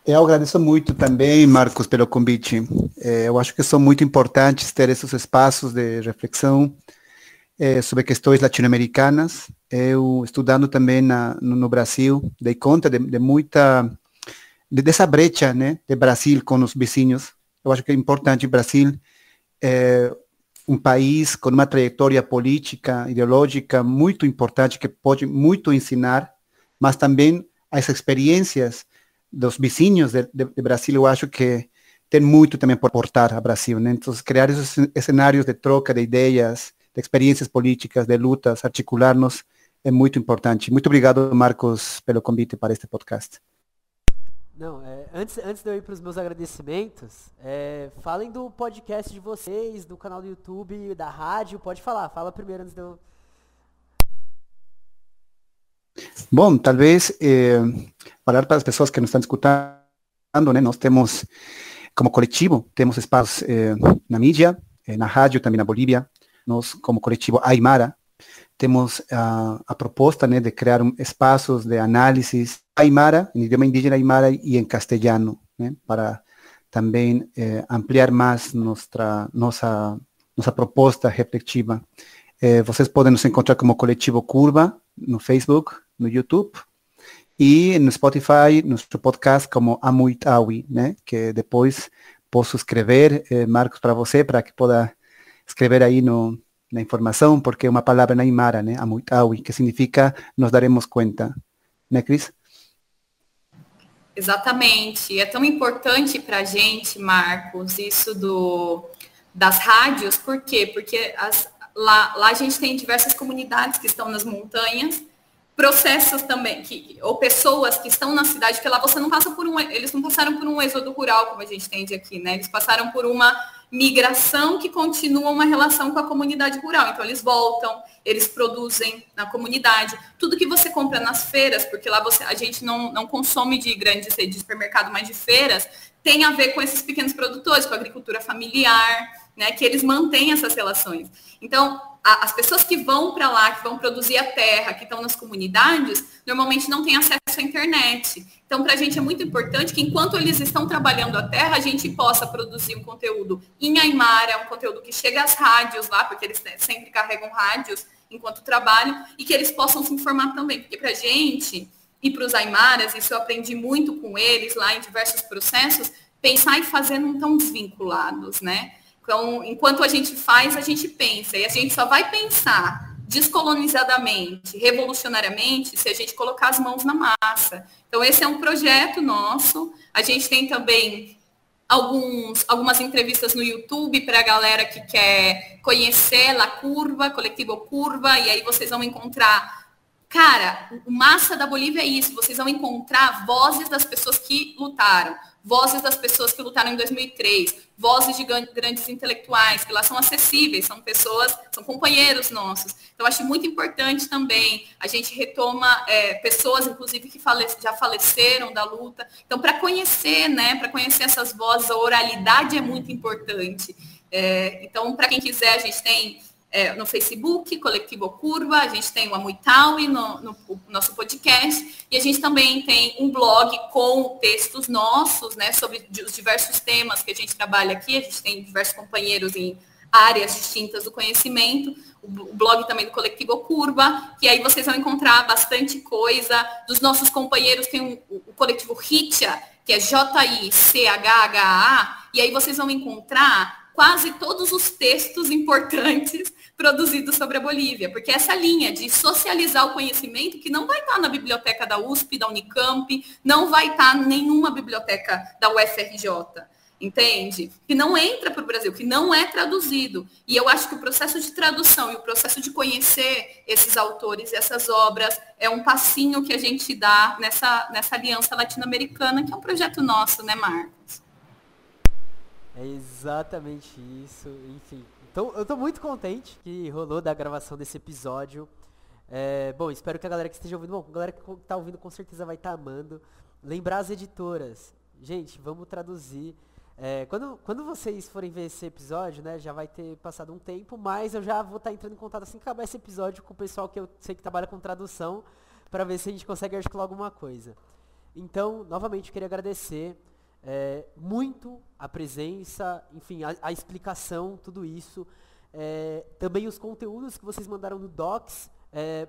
Eu agradeço muito também, Marcos, pelo convite. Eu acho que são muito importantes ter esses espaços de reflexão sobre questões latino-americanas. Eu, estudando também no Brasil, dei conta dessa brecha, né, de Brasil com os vizinhos. Eu acho que é importante. O Brasil é um país com uma trajetória política, ideológica muito importante, que pode muito ensinar, mas também as experiências dos vizinhos de Brasil, eu acho que tem muito também por aportar ao Brasil, né? Então, criar esses cenários de troca de ideias, de experiências políticas, de lutas, articular-nos, é muito importante. Muito obrigado, Marcos, pelo convite para este podcast. Não, antes de eu ir para os meus agradecimentos, falem do podcast de vocês, do canal do YouTube, da rádio, pode falar, fala primeiro antes de eu... Bom, talvez falar para as pessoas que nos estão escutando, né, nós temos, como coletivo, temos espaços na mídia, na rádio, também na Bolívia. Nós, como coletivo Aymara, temos a proposta, né, de criar espaços de análise Aymara, em idioma indígena Aymara e em castelhano, né, para também ampliar mais nossa proposta reflexiva. Vocês podem nos encontrar como Coletivo Curva no Facebook, no YouTube, e no Spotify, nosso podcast como Amuitawi, né? Que depois posso escrever, Marcos, para você, para que possa escrever aí na informação, porque é uma palavra na Aymara, né? Amuitawi, que significa nos daremos conta, né, Cris? Exatamente. É tão importante para a gente, Marcos, isso das rádios. Por quê? Porque lá a gente tem diversas comunidades que estão nas montanhas, processos também, ou pessoas que estão na cidade, porque lá você não passa eles não passaram por um êxodo rural, como a gente entende aqui, né? Eles passaram por uma migração que continua uma relação com a comunidade rural. Então, eles voltam, eles produzem na comunidade. Tudo que você compra nas feiras, porque lá a gente não consome de grandes redes de supermercado, mas de feiras, tem a ver com esses pequenos produtores, com a agricultura familiar, né, que eles mantêm essas relações. Então, as pessoas que vão para lá, que vão produzir a terra, que estão nas comunidades, normalmente não têm acesso à internet. Então, para a gente é muito importante que, enquanto eles estão trabalhando a terra, a gente possa produzir um conteúdo em Aymara, um conteúdo que chega às rádios lá, porque eles sempre carregam rádios enquanto trabalho, e que eles possam se informar também, porque para a gente e para os aimaras, isso eu aprendi muito com eles lá em diversos processos, pensar e fazer não tão desvinculados, né? Então, enquanto a gente faz, a gente pensa, e a gente só vai pensar descolonizadamente, revolucionariamente, se a gente colocar as mãos na massa. Então, esse é um projeto nosso. A gente tem também algumas entrevistas no YouTube para a galera que quer conhecer La Curva, Coletivo Curva, e aí vocês vão encontrar... Cara, o massa da Bolívia é isso, vocês vão encontrar vozes das pessoas que lutaram, vozes das pessoas que lutaram em 2003, vozes de grandes intelectuais, que lá são acessíveis, são pessoas, são companheiros nossos. Então, acho muito importante também, a gente retoma pessoas, inclusive, que já faleceram da luta. Então, para conhecer, né, para conhecer essas vozes, a oralidade é muito importante. Então, para quem quiser, a gente tem... no Facebook, Coletivo Curva, a gente tem o Amuitaui no nosso podcast, e a gente também tem um blog com textos nossos, né, sobre os diversos temas que a gente trabalha aqui. A gente tem diversos companheiros em áreas distintas do conhecimento, o blog também do Coletivo Curva, que aí vocês vão encontrar bastante coisa dos nossos companheiros. Tem o Coletivo Hicha, que é JICHHA, e aí vocês vão encontrar quase todos os textos importantes produzidos sobre a Bolívia, porque essa linha de socializar o conhecimento, que não vai estar na biblioteca da USP, da Unicamp, não vai estar em nenhuma biblioteca da UFRJ, entende? Que não entra para o Brasil, que não é traduzido. E eu acho que o processo de tradução e o processo de conhecer esses autores e essas obras é um passinho que a gente dá nessa aliança latino-americana, que é um projeto nosso, né, Marcos? É exatamente isso, enfim. Então, eu tô muito contente que rolou da gravação desse episódio. Bom, espero que a galera que esteja ouvindo, a galera que tá ouvindo com certeza vai estar amando. Lembrar as editoras. Gente, vamos traduzir. Quando vocês forem ver esse episódio, né, já vai ter passado um tempo, mas eu já vou estar entrando em contato assim que acabar esse episódio com o pessoal que eu sei que trabalha com tradução, para ver se a gente consegue articular alguma coisa. Então, novamente, eu queria agradecer muito a presença, enfim, a explicação, tudo isso. Também os conteúdos que vocês mandaram no Docs,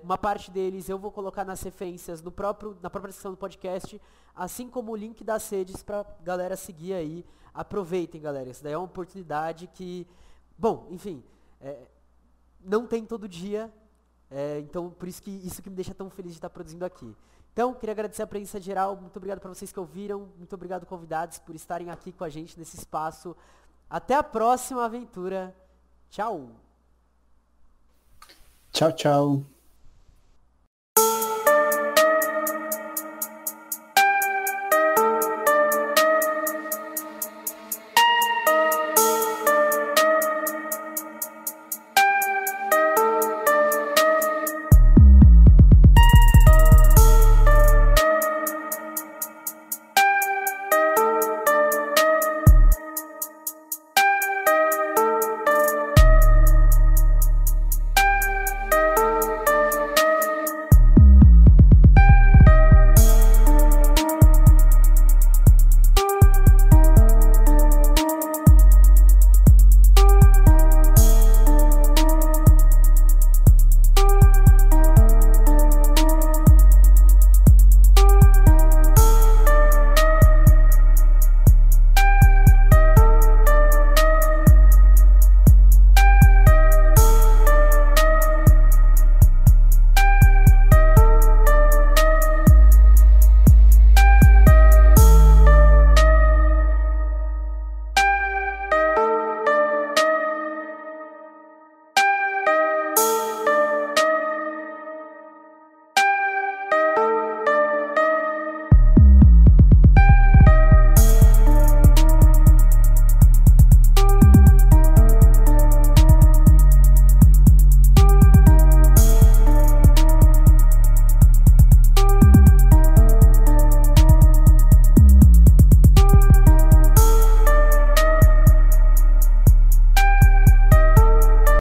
uma parte deles eu vou colocar nas referências na própria descrição do podcast, assim como o link das redes para galera seguir aí. Aproveitem, galera, isso daí é uma oportunidade que, bom, enfim, não tem todo dia, então por isso que me deixa tão feliz de estar produzindo aqui. Então, queria agradecer a presença geral, muito obrigado para vocês que ouviram, muito obrigado, convidados, por estarem aqui com a gente nesse espaço. Até a próxima aventura. Tchau! Tchau, tchau.